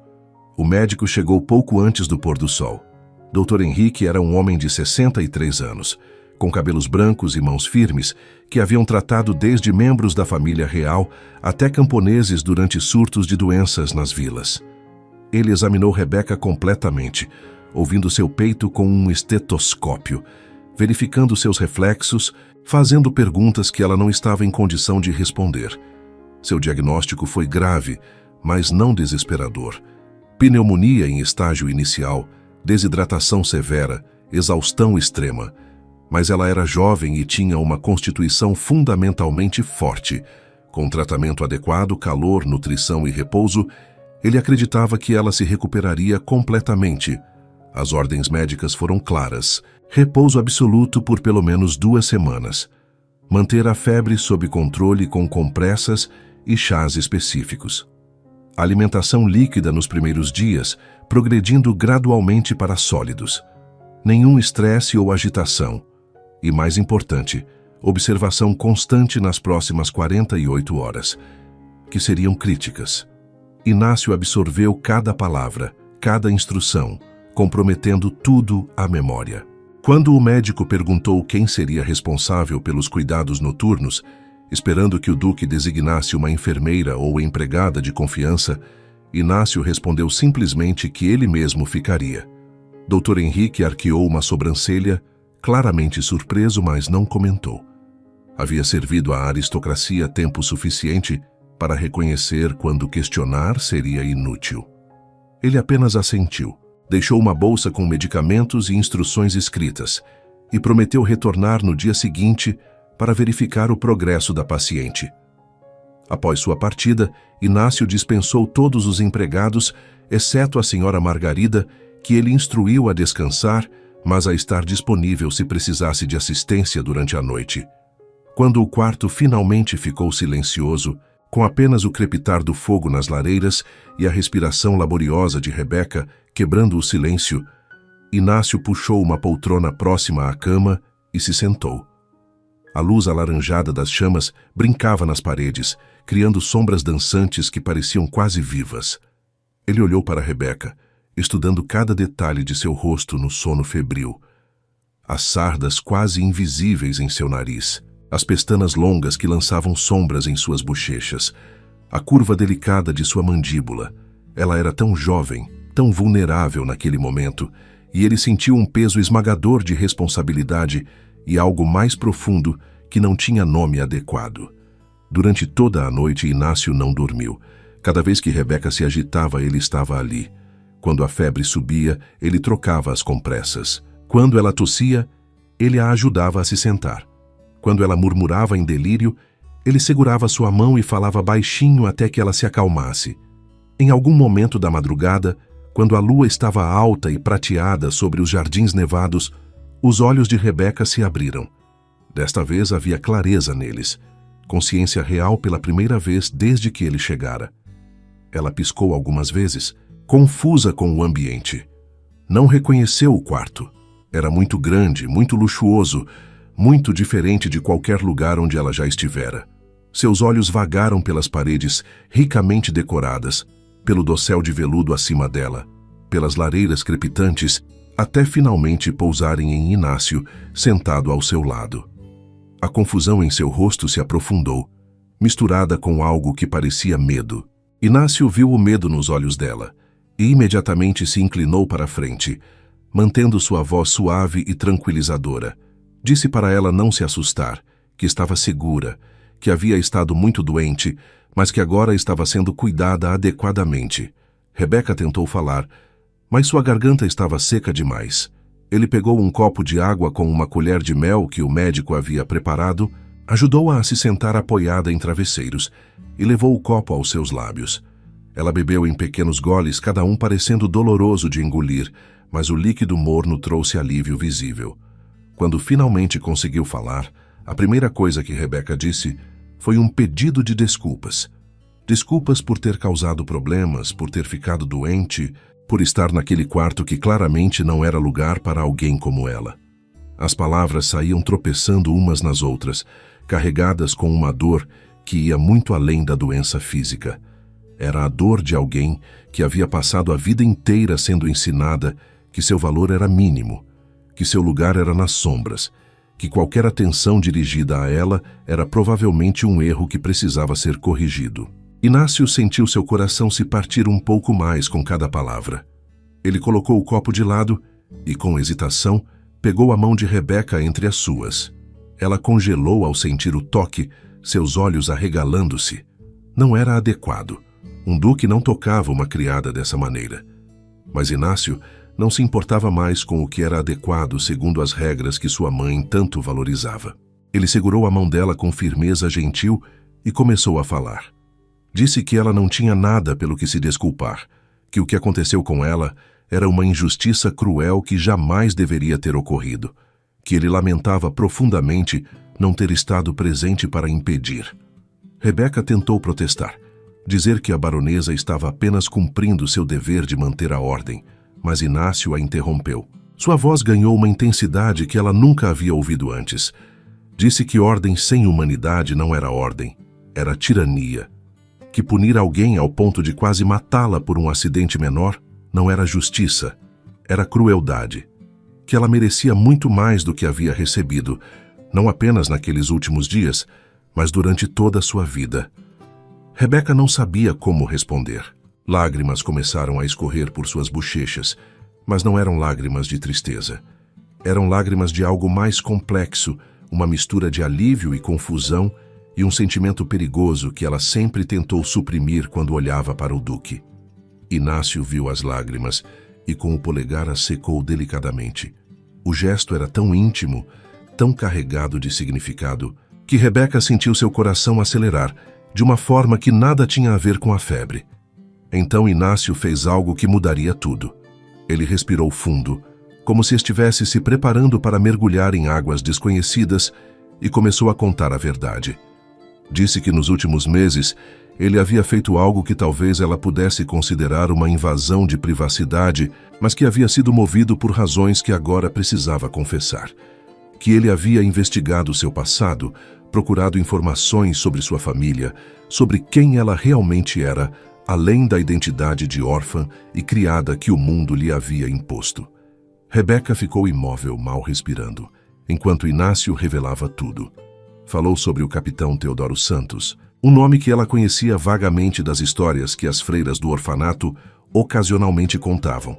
O médico chegou pouco antes do pôr do sol. Dr. Henrique era um homem de 63 anos, com cabelos brancos e mãos firmes, que haviam tratado desde membros da família real até camponeses durante surtos de doenças nas vilas. Ele examinou Rebeca completamente, ouvindo seu peito com um estetoscópio, verificando seus reflexos, fazendo perguntas que ela não estava em condição de responder. Seu diagnóstico foi grave, mas não desesperador. Pneumonia em estágio inicial, desidratação severa, exaustão extrema. Mas ela era jovem e tinha uma constituição fundamentalmente forte. Com tratamento adequado, calor, nutrição e repouso, ele acreditava que ela se recuperaria completamente. As ordens médicas foram claras: repouso absoluto por pelo menos 2 semanas. Manter a febre sob controle com compressas e chás específicos. Alimentação líquida nos primeiros dias, progredindo gradualmente para sólidos. Nenhum estresse ou agitação. E mais importante, observação constante nas próximas 48 horas, que seriam críticas. Inácio absorveu cada palavra, cada instrução, comprometendo tudo à memória. Quando o médico perguntou quem seria responsável pelos cuidados noturnos, esperando que o duque designasse uma enfermeira ou empregada de confiança, Inácio respondeu simplesmente que ele mesmo ficaria. Dr. Henrique arqueou uma sobrancelha, claramente surpreso, mas não comentou. Havia servido à aristocracia tempo suficiente para reconhecer quando questionar seria inútil. Ele apenas assentiu, deixou uma bolsa com medicamentos e instruções escritas e prometeu retornar no dia seguinte para verificar o progresso da paciente. Após sua partida, Inácio dispensou todos os empregados, exceto a senhora Margarida, que ele instruiu a descansar, mas a estar disponível se precisasse de assistência durante a noite. Quando o quarto finalmente ficou silencioso, com apenas o crepitar do fogo nas lareiras e a respiração laboriosa de Rebeca quebrando o silêncio, Inácio puxou uma poltrona próxima à cama e se sentou. A luz alaranjada das chamas brincava nas paredes, criando sombras dançantes que pareciam quase vivas. Ele olhou para Rebeca, estudando cada detalhe de seu rosto no sono febril. As sardas quase invisíveis em seu nariz, as pestanas longas que lançavam sombras em suas bochechas, a curva delicada de sua mandíbula. Ela era tão jovem, tão vulnerável naquele momento, e ele sentiu um peso esmagador de responsabilidade e algo mais profundo que não tinha nome adequado. Durante toda a noite, Inácio não dormiu. Cada vez que Rebeca se agitava, ele estava ali. Quando a febre subia, ele trocava as compressas. Quando ela tossia, ele a ajudava a se sentar. Quando ela murmurava em delírio, ele segurava sua mão e falava baixinho até que ela se acalmasse. Em algum momento da madrugada, quando a lua estava alta e prateada sobre os jardins nevados, os olhos de Rebeca se abriram. Desta vez havia clareza neles, consciência real pela primeira vez desde que ele chegara. Ela piscou algumas vezes, confusa com o ambiente. Não reconheceu o quarto. Era muito grande, muito luxuoso, muito diferente de qualquer lugar onde ela já estivera. Seus olhos vagaram pelas paredes ricamente decoradas, pelo dossel de veludo acima dela, pelas lareiras crepitantes, até finalmente pousarem em Inácio, sentado ao seu lado. A confusão em seu rosto se aprofundou, misturada com algo que parecia medo. Inácio viu o medo nos olhos dela e imediatamente se inclinou para a frente, mantendo sua voz suave e tranquilizadora. Disse para ela não se assustar, que estava segura, que havia estado muito doente, mas que agora estava sendo cuidada adequadamente. Rebeca tentou falar, mas sua garganta estava seca demais. Ele pegou um copo de água com uma colher de mel que o médico havia preparado, ajudou-a a se sentar apoiada em travesseiros e levou o copo aos seus lábios. Ela bebeu em pequenos goles, cada um parecendo doloroso de engolir, mas o líquido morno trouxe alívio visível. Quando finalmente conseguiu falar, a primeira coisa que Rebeca disse foi um pedido de desculpas. Desculpas por ter causado problemas, por ter ficado doente, por estar naquele quarto que claramente não era lugar para alguém como ela. As palavras saíam tropeçando umas nas outras, carregadas com uma dor que ia muito além da doença física. Era a dor de alguém que havia passado a vida inteira sendo ensinada que seu valor era mínimo, que seu lugar era nas sombras, que qualquer atenção dirigida a ela era provavelmente um erro que precisava ser corrigido. Inácio sentiu seu coração se partir um pouco mais com cada palavra. Ele colocou o copo de lado e, com hesitação, pegou a mão de Rebeca entre as suas. Ela congelou ao sentir o toque, seus olhos arregalando-se. Não era adequado. Um duque não tocava uma criada dessa maneira. Mas Inácio não se importava mais com o que era adequado segundo as regras que sua mãe tanto valorizava. Ele segurou a mão dela com firmeza gentil e começou a falar. Disse que ela não tinha nada pelo que se desculpar, que o que aconteceu com ela era uma injustiça cruel que jamais deveria ter ocorrido, que ele lamentava profundamente não ter estado presente para impedir. Rebeca tentou protestar, dizer que a baronesa estava apenas cumprindo seu dever de manter a ordem, mas Inácio a interrompeu. Sua voz ganhou uma intensidade que ela nunca havia ouvido antes. Disse que ordem sem humanidade não era ordem, era tirania. Que punir alguém ao ponto de quase matá-la por um acidente menor não era justiça, era crueldade. Que ela merecia muito mais do que havia recebido, não apenas naqueles últimos dias, mas durante toda a sua vida. Rebeca não sabia como responder. Lágrimas começaram a escorrer por suas bochechas, mas não eram lágrimas de tristeza. Eram lágrimas de algo mais complexo, uma mistura de alívio e confusão e um sentimento perigoso que ela sempre tentou suprimir quando olhava para o duque. Inácio viu as lágrimas e com o polegar as secou delicadamente. O gesto era tão íntimo, tão carregado de significado, que Rebeca sentiu seu coração acelerar, de uma forma que nada tinha a ver com a febre. Então Inácio fez algo que mudaria tudo. Ele respirou fundo, como se estivesse se preparando para mergulhar em águas desconhecidas, e começou a contar a verdade. Disse que nos últimos meses ele havia feito algo que talvez ela pudesse considerar uma invasão de privacidade, mas que havia sido movido por razões que agora precisava confessar. Que ele havia investigado seu passado, procurado informações sobre sua família, sobre quem ela realmente era, além da identidade de órfã e criada que o mundo lhe havia imposto. Rebeca ficou imóvel, mal respirando, enquanto Inácio revelava tudo. Falou sobre o capitão Teodoro Santos, um nome que ela conhecia vagamente das histórias que as freiras do orfanato ocasionalmente contavam,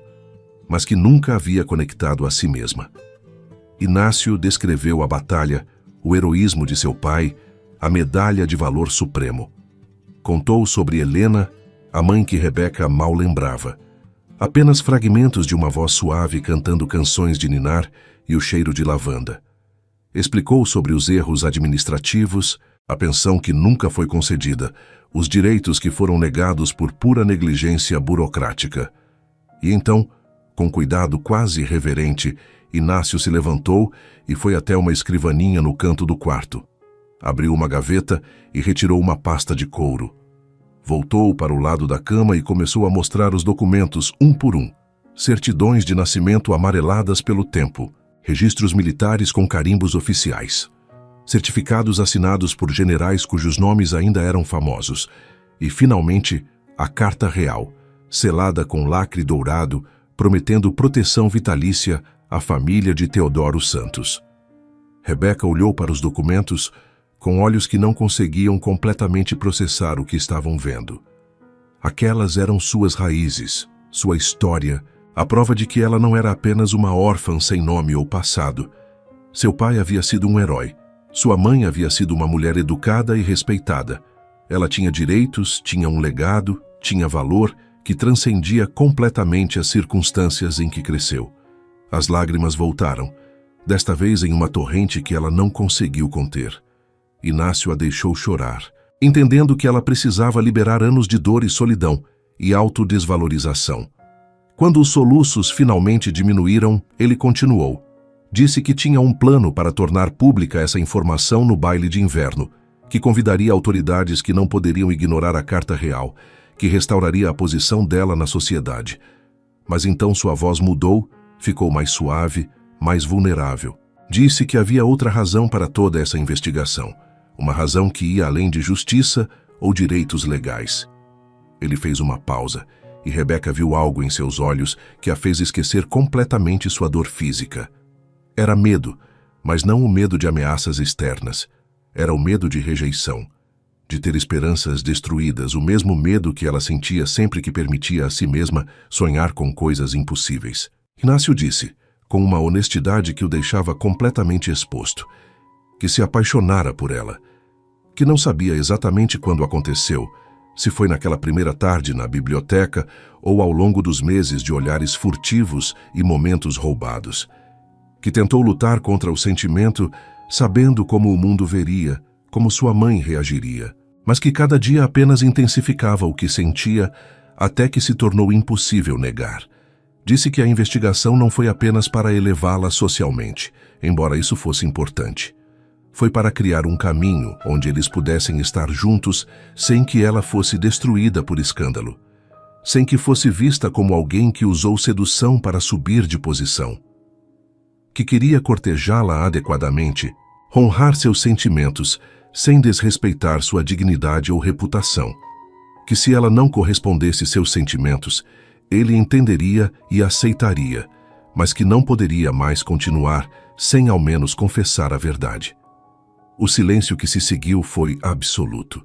mas que nunca havia conectado a si mesma. Inácio descreveu a batalha, o heroísmo de seu pai, a medalha de valor supremo. Contou sobre Helena, a mãe que Rebeca mal lembrava. Apenas fragmentos de uma voz suave cantando canções de ninar e o cheiro de lavanda. Explicou sobre os erros administrativos, a pensão que nunca foi concedida, os direitos que foram negados por pura negligência burocrática. E então, com cuidado quase reverente, Inácio se levantou e foi até uma escrivaninha no canto do quarto. Abriu uma gaveta e retirou uma pasta de couro. Voltou para o lado da cama e começou a mostrar os documentos um por um. Certidões de nascimento amareladas pelo tempo, registros militares com carimbos oficiais, certificados assinados por generais cujos nomes ainda eram famosos, e, finalmente, a carta real, selada com lacre dourado, prometendo proteção vitalícia à família de Teodoro Santos. Rebeca olhou para os documentos com olhos que não conseguiam completamente processar o que estavam vendo. Aquelas eram suas raízes, sua história, a prova de que ela não era apenas uma órfã sem nome ou passado. Seu pai havia sido um herói. Sua mãe havia sido uma mulher educada e respeitada. Ela tinha direitos, tinha um legado, tinha valor que transcendia completamente as circunstâncias em que cresceu. As lágrimas voltaram, desta vez em uma torrente que ela não conseguiu conter. Inácio a deixou chorar, entendendo que ela precisava liberar anos de dor e solidão e autodesvalorização. Quando os soluços finalmente diminuíram, ele continuou. Disse que tinha um plano para tornar pública essa informação no baile de inverno, que convidaria autoridades que não poderiam ignorar a carta real, que restauraria a posição dela na sociedade. Mas então sua voz mudou, ficou mais suave, mais vulnerável. Disse que havia outra razão para toda essa investigação, uma razão que ia além de justiça ou direitos legais. Ele fez uma pausa, e Rebeca viu algo em seus olhos que a fez esquecer completamente sua dor física. Era medo, mas não o medo de ameaças externas. Era o medo de rejeição, de ter esperanças destruídas, o mesmo medo que ela sentia sempre que permitia a si mesma sonhar com coisas impossíveis. Inácio disse, com uma honestidade que o deixava completamente exposto, que se apaixonara por ela, que não sabia exatamente quando aconteceu, se foi naquela primeira tarde na biblioteca ou ao longo dos meses de olhares furtivos e momentos roubados, que tentou lutar contra o sentimento, sabendo como o mundo veria, como sua mãe reagiria, mas que cada dia apenas intensificava o que sentia até que se tornou impossível negar. Disse que a investigação não foi apenas para elevá-la socialmente, embora isso fosse importante. Foi para criar um caminho onde eles pudessem estar juntos sem que ela fosse destruída por escândalo, sem que fosse vista como alguém que usou sedução para subir de posição. Que queria cortejá-la adequadamente, honrar seus sentimentos, sem desrespeitar sua dignidade ou reputação. Que se ela não correspondesse seus sentimentos, ele entenderia e aceitaria, mas que não poderia mais continuar sem ao menos confessar a verdade. O silêncio que se seguiu foi absoluto.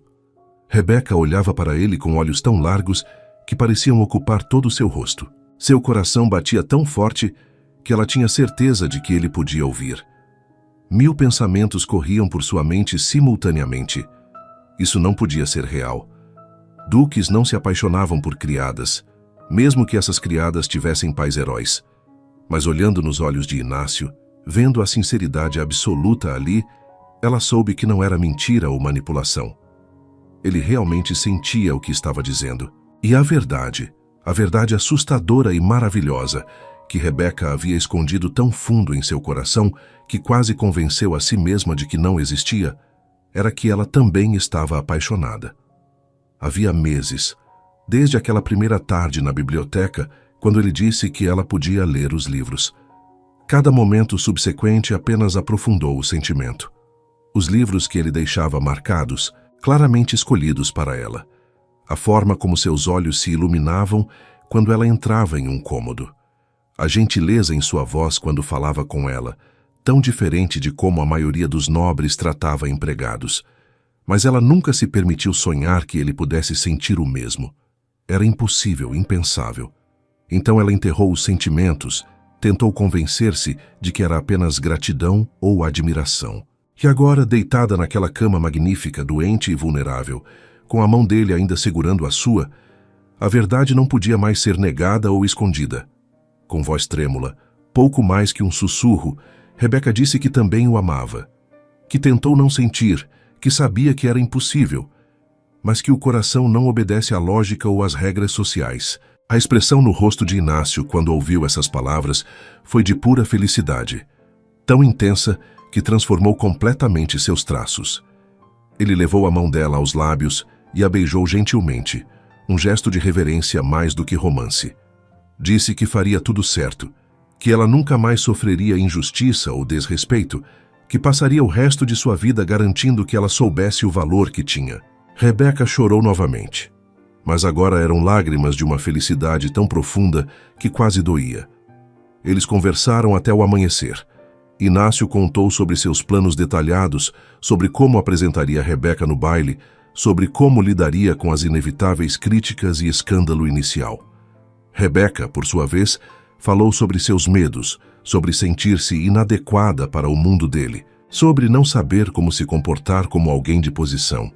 Rebeca olhava para ele com olhos tão largos que pareciam ocupar todo o seu rosto. Seu coração batia tão forte que ela tinha certeza de que ele podia ouvir. 1000 pensamentos corriam por sua mente simultaneamente. Isso não podia ser real. Duques não se apaixonavam por criadas, mesmo que essas criadas tivessem pais heróis. Mas olhando nos olhos de Inácio, vendo a sinceridade absoluta ali, ela soube que não era mentira ou manipulação. Ele realmente sentia o que estava dizendo. E a verdade assustadora e maravilhosa, que Rebeca havia escondido tão fundo em seu coração que quase convenceu a si mesma de que não existia, era que ela também estava apaixonada. Havia meses, desde aquela primeira tarde na biblioteca, quando ele disse que ela podia ler os livros. Cada momento subsequente apenas aprofundou o sentimento. Os livros que ele deixava marcados, claramente escolhidos para ela. A forma como seus olhos se iluminavam quando ela entrava em um cômodo. A gentileza em sua voz quando falava com ela, tão diferente de como a maioria dos nobres tratava empregados. Mas ela nunca se permitiu sonhar que ele pudesse sentir o mesmo. Era impossível, impensável. Então ela enterrou os sentimentos, tentou convencer-se de que era apenas gratidão ou admiração. E agora, deitada naquela cama magnífica, doente e vulnerável, com a mão dele ainda segurando a sua, a verdade não podia mais ser negada ou escondida. Com voz trêmula, pouco mais que um sussurro, Rebeca disse que também o amava, que tentou não sentir, que sabia que era impossível, mas que o coração não obedece à lógica ou às regras sociais. A expressão no rosto de Inácio, quando ouviu essas palavras, foi de pura felicidade, tão intensa que transformou completamente seus traços. Ele levou a mão dela aos lábios e a beijou gentilmente, um gesto de reverência mais do que romance. Disse que faria tudo certo, que ela nunca mais sofreria injustiça ou desrespeito, que passaria o resto de sua vida garantindo que ela soubesse o valor que tinha. Rebeca chorou novamente, mas agora eram lágrimas de uma felicidade tão profunda que quase doía. Eles conversaram até o amanhecer. Inácio contou sobre seus planos detalhados, sobre como apresentaria Rebeca no baile, sobre como lidaria com as inevitáveis críticas e escândalo inicial. Rebeca, por sua vez, falou sobre seus medos, sobre sentir-se inadequada para o mundo dele, sobre não saber como se comportar como alguém de posição.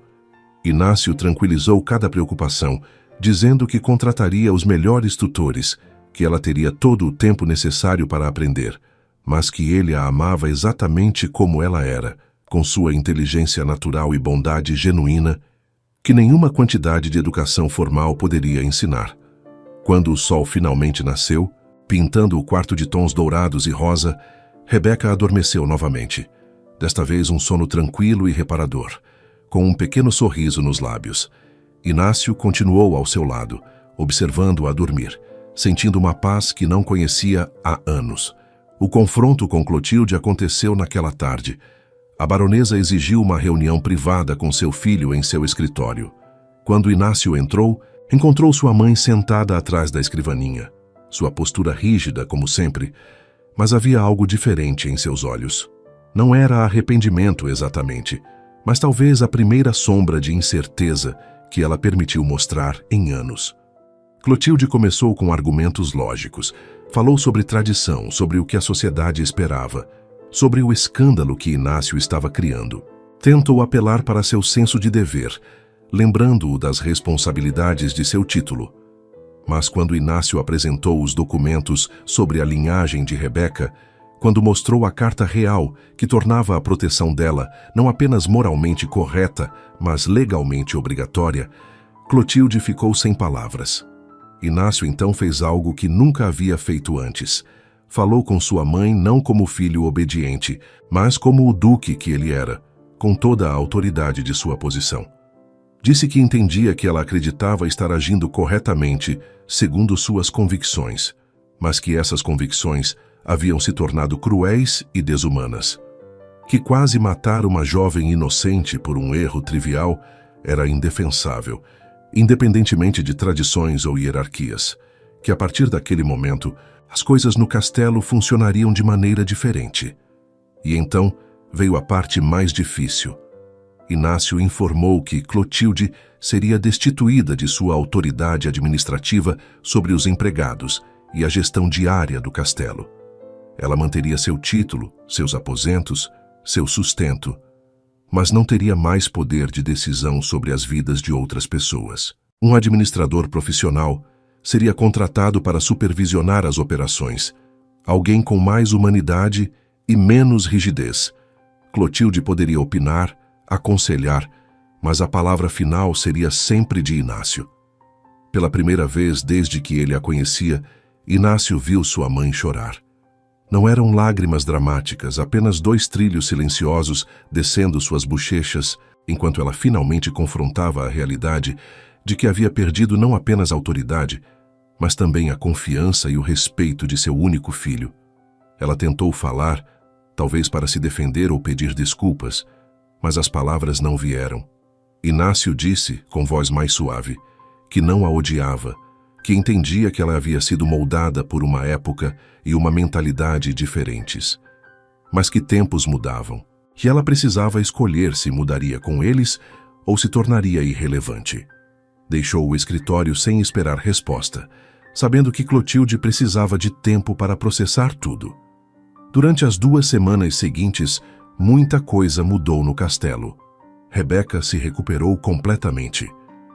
Inácio tranquilizou cada preocupação, dizendo que contrataria os melhores tutores, que ela teria todo o tempo necessário para aprender, mas que ele a amava exatamente como ela era, com sua inteligência natural e bondade genuína, que nenhuma quantidade de educação formal poderia ensinar. Quando o sol finalmente nasceu, pintando o quarto de tons dourados e rosa, Rebeca adormeceu novamente, desta vez um sono tranquilo e reparador, com um pequeno sorriso nos lábios. Inácio continuou ao seu lado, observando-a dormir, sentindo uma paz que não conhecia há anos. O confronto com Clotilde aconteceu naquela tarde. A baronesa exigiu uma reunião privada com seu filho em seu escritório. Quando Inácio entrou, encontrou sua mãe sentada atrás da escrivaninha, sua postura rígida como sempre, mas havia algo diferente em seus olhos. Não era arrependimento exatamente, mas talvez a primeira sombra de incerteza que ela permitiu mostrar em anos. Clotilde começou com argumentos lógicos. Falou sobre tradição, sobre o que a sociedade esperava, sobre o escândalo que Inácio estava criando. Tentou apelar para seu senso de dever, lembrando-o das responsabilidades de seu título. Mas quando Inácio apresentou os documentos sobre a linhagem de Rebeca, quando mostrou a carta real que tornava a proteção dela não apenas moralmente correta, mas legalmente obrigatória, Clotilde ficou sem palavras. Inácio então fez algo que nunca havia feito antes. Falou com sua mãe não como filho obediente, mas como o duque que ele era, com toda a autoridade de sua posição. Disse que entendia que ela acreditava estar agindo corretamente, segundo suas convicções, mas que essas convicções haviam se tornado cruéis e desumanas. Que quase matar uma jovem inocente por um erro trivial era indefensável, independentemente de tradições ou hierarquias, que a partir daquele momento as coisas no castelo funcionariam de maneira diferente. E então veio a parte mais difícil. Inácio informou que Clotilde seria destituída de sua autoridade administrativa sobre os empregados e a gestão diária do castelo. Ela manteria seu título, seus aposentos, seu sustento, mas não teria mais poder de decisão sobre as vidas de outras pessoas. Um administrador profissional seria contratado para supervisionar as operações, alguém com mais humanidade e menos rigidez. Clotilde poderia opinar, aconselhar, mas a palavra final seria sempre de Inácio. Pela primeira vez desde que ele a conhecia, Inácio viu sua mãe chorar. Não eram lágrimas dramáticas, apenas 2 trilhos silenciosos descendo suas bochechas, enquanto ela finalmente confrontava a realidade de que havia perdido não apenas a autoridade, mas também a confiança e o respeito de seu único filho. Ela tentou falar, talvez para se defender ou pedir desculpas, mas as palavras não vieram. Inácio disse, com voz mais suave, que não a odiava, que entendia que ela havia sido moldada por uma época e uma mentalidade diferentes, mas que tempos mudavam, que ela precisava escolher se mudaria com eles ou se tornaria irrelevante. Deixou o escritório sem esperar resposta, sabendo que Clotilde precisava de tempo para processar tudo. Durante as 2 semanas seguintes, muita coisa mudou no castelo. Rebeca se recuperou completamente,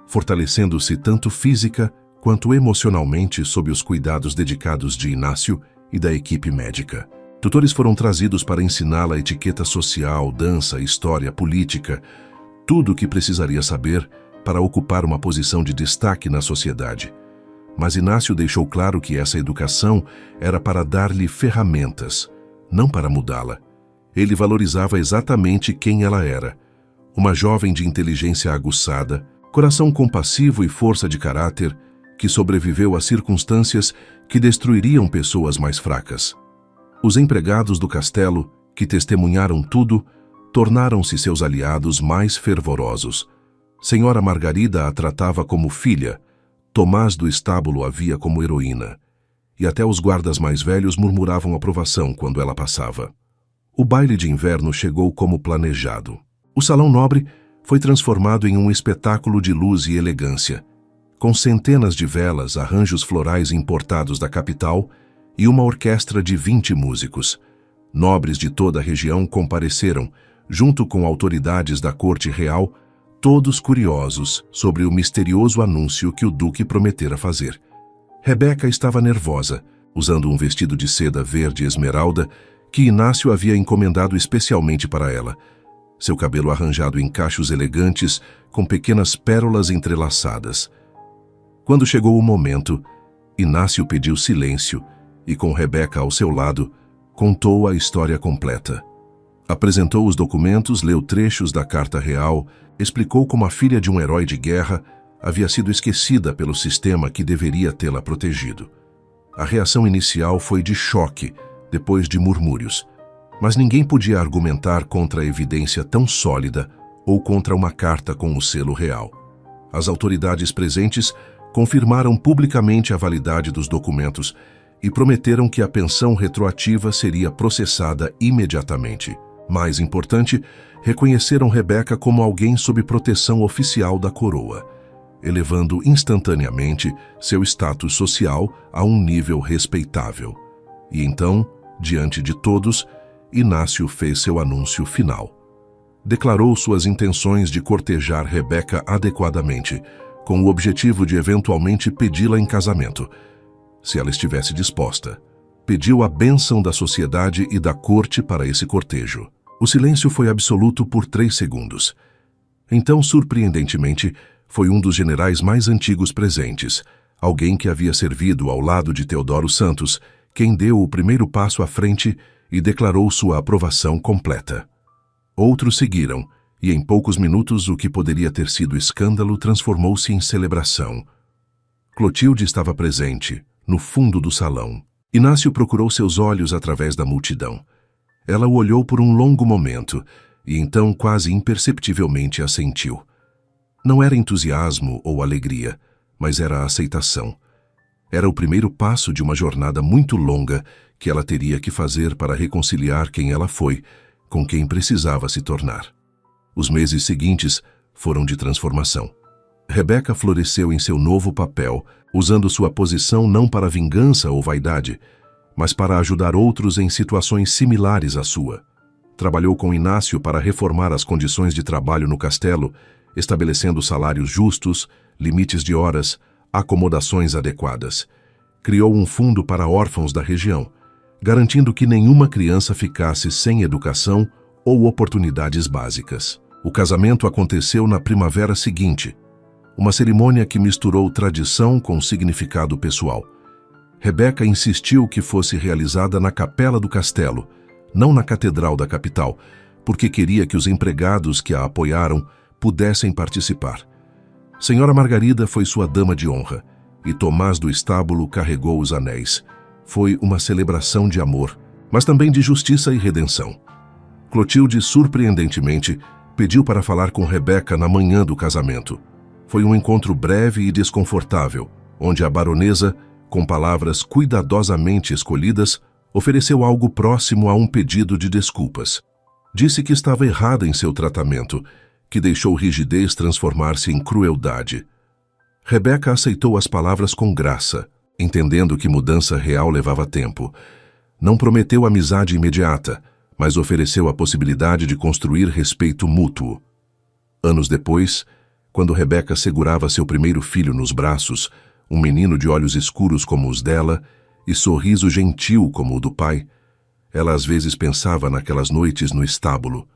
fortalecendo-se tanto física quanto emocionalmente sob os cuidados dedicados de Inácio e da equipe médica. Tutores foram trazidos para ensiná-la etiqueta social, dança, história, política, tudo o que precisaria saber para ocupar uma posição de destaque na sociedade. Mas Inácio deixou claro que essa educação era para dar-lhe ferramentas, não para mudá-la. Ele valorizava exatamente quem ela era, uma jovem de inteligência aguçada, coração compassivo e força de caráter, que sobreviveu a circunstâncias que destruiriam pessoas mais fracas. Os empregados do castelo, que testemunharam tudo, tornaram-se seus aliados mais fervorosos. Senhora Margarida a tratava como filha, Tomás do estábulo a via como heroína, e até os guardas mais velhos murmuravam aprovação quando ela passava. O baile de inverno chegou como planejado. O salão nobre foi transformado em um espetáculo de luz e elegância, com centenas de velas, arranjos florais importados da capital e uma orquestra de 20 músicos. Nobres de toda a região compareceram, junto com autoridades da corte real, todos curiosos sobre o misterioso anúncio que o duque prometera fazer. Rebeca estava nervosa, usando um vestido de seda verde esmeralda que Inácio havia encomendado especialmente para ela. Seu cabelo arranjado em cachos elegantes, com pequenas pérolas entrelaçadas. Quando chegou o momento, Inácio pediu silêncio e, com Rebeca ao seu lado, contou a história completa. Apresentou os documentos, leu trechos da carta real, explicou como a filha de um herói de guerra havia sido esquecida pelo sistema que deveria tê-la protegido. A reação inicial foi de choque, depois de murmúrios, mas ninguém podia argumentar contra a evidência tão sólida ou contra uma carta com o selo real. As autoridades presentes confirmaram publicamente a validade dos documentos e prometeram que a pensão retroativa seria processada imediatamente. Mais importante, reconheceram Rebeca como alguém sob proteção oficial da coroa, elevando instantaneamente seu status social a um nível respeitável. E então, diante de todos, Inácio fez seu anúncio final. Declarou suas intenções de cortejar Rebeca adequadamente, com o objetivo de eventualmente pedi-la em casamento, se ela estivesse disposta. Pediu a bênção da sociedade e da corte para esse cortejo. O silêncio foi absoluto por 3 segundos. Então, surpreendentemente, foi um dos generais mais antigos presentes, alguém que havia servido ao lado de Teodoro Santos, quem deu o primeiro passo à frente e declarou sua aprovação completa. Outros seguiram, e em poucos minutos o que poderia ter sido escândalo transformou-se em celebração. Clotilde estava presente, no fundo do salão. Inácio procurou seus olhos através da multidão. Ela o olhou por um longo momento, e então quase imperceptivelmente assentiu. Não era entusiasmo ou alegria, mas era aceitação. Era o primeiro passo de uma jornada muito longa que ela teria que fazer para reconciliar quem ela foi com quem precisava se tornar. Os meses seguintes foram de transformação. Rebeca floresceu em seu novo papel, usando sua posição não para vingança ou vaidade, mas para ajudar outros em situações similares à sua. Trabalhou com Inácio para reformar as condições de trabalho no castelo, estabelecendo salários justos, limites de horas, acomodações adequadas. Criou um fundo para órfãos da região, garantindo que nenhuma criança ficasse sem educação ou oportunidades básicas. O casamento aconteceu na primavera seguinte, uma cerimônia que misturou tradição com significado pessoal. Rebeca insistiu que fosse realizada na capela do castelo, não na catedral da capital, porque queria que os empregados que a apoiaram pudessem participar. Senhora Margarida foi sua dama de honra, e Tomás do estábulo carregou os anéis. Foi uma celebração de amor, mas também de justiça e redenção. Clotilde, surpreendentemente, pediu para falar com Rebeca na manhã do casamento. Foi um encontro breve e desconfortável, onde a baronesa, com palavras cuidadosamente escolhidas, ofereceu algo próximo a um pedido de desculpas. Disse que estava errada em seu tratamento, que deixou rigidez transformar-se em crueldade. Rebeca aceitou as palavras com graça, entendendo que mudança real levava tempo. Não prometeu amizade imediata, mas ofereceu a possibilidade de construir respeito mútuo. Anos depois, quando Rebeca segurava seu primeiro filho nos braços, um menino de olhos escuros como os dela e sorriso gentil como o do pai, ela às vezes pensava naquelas noites no estábulo,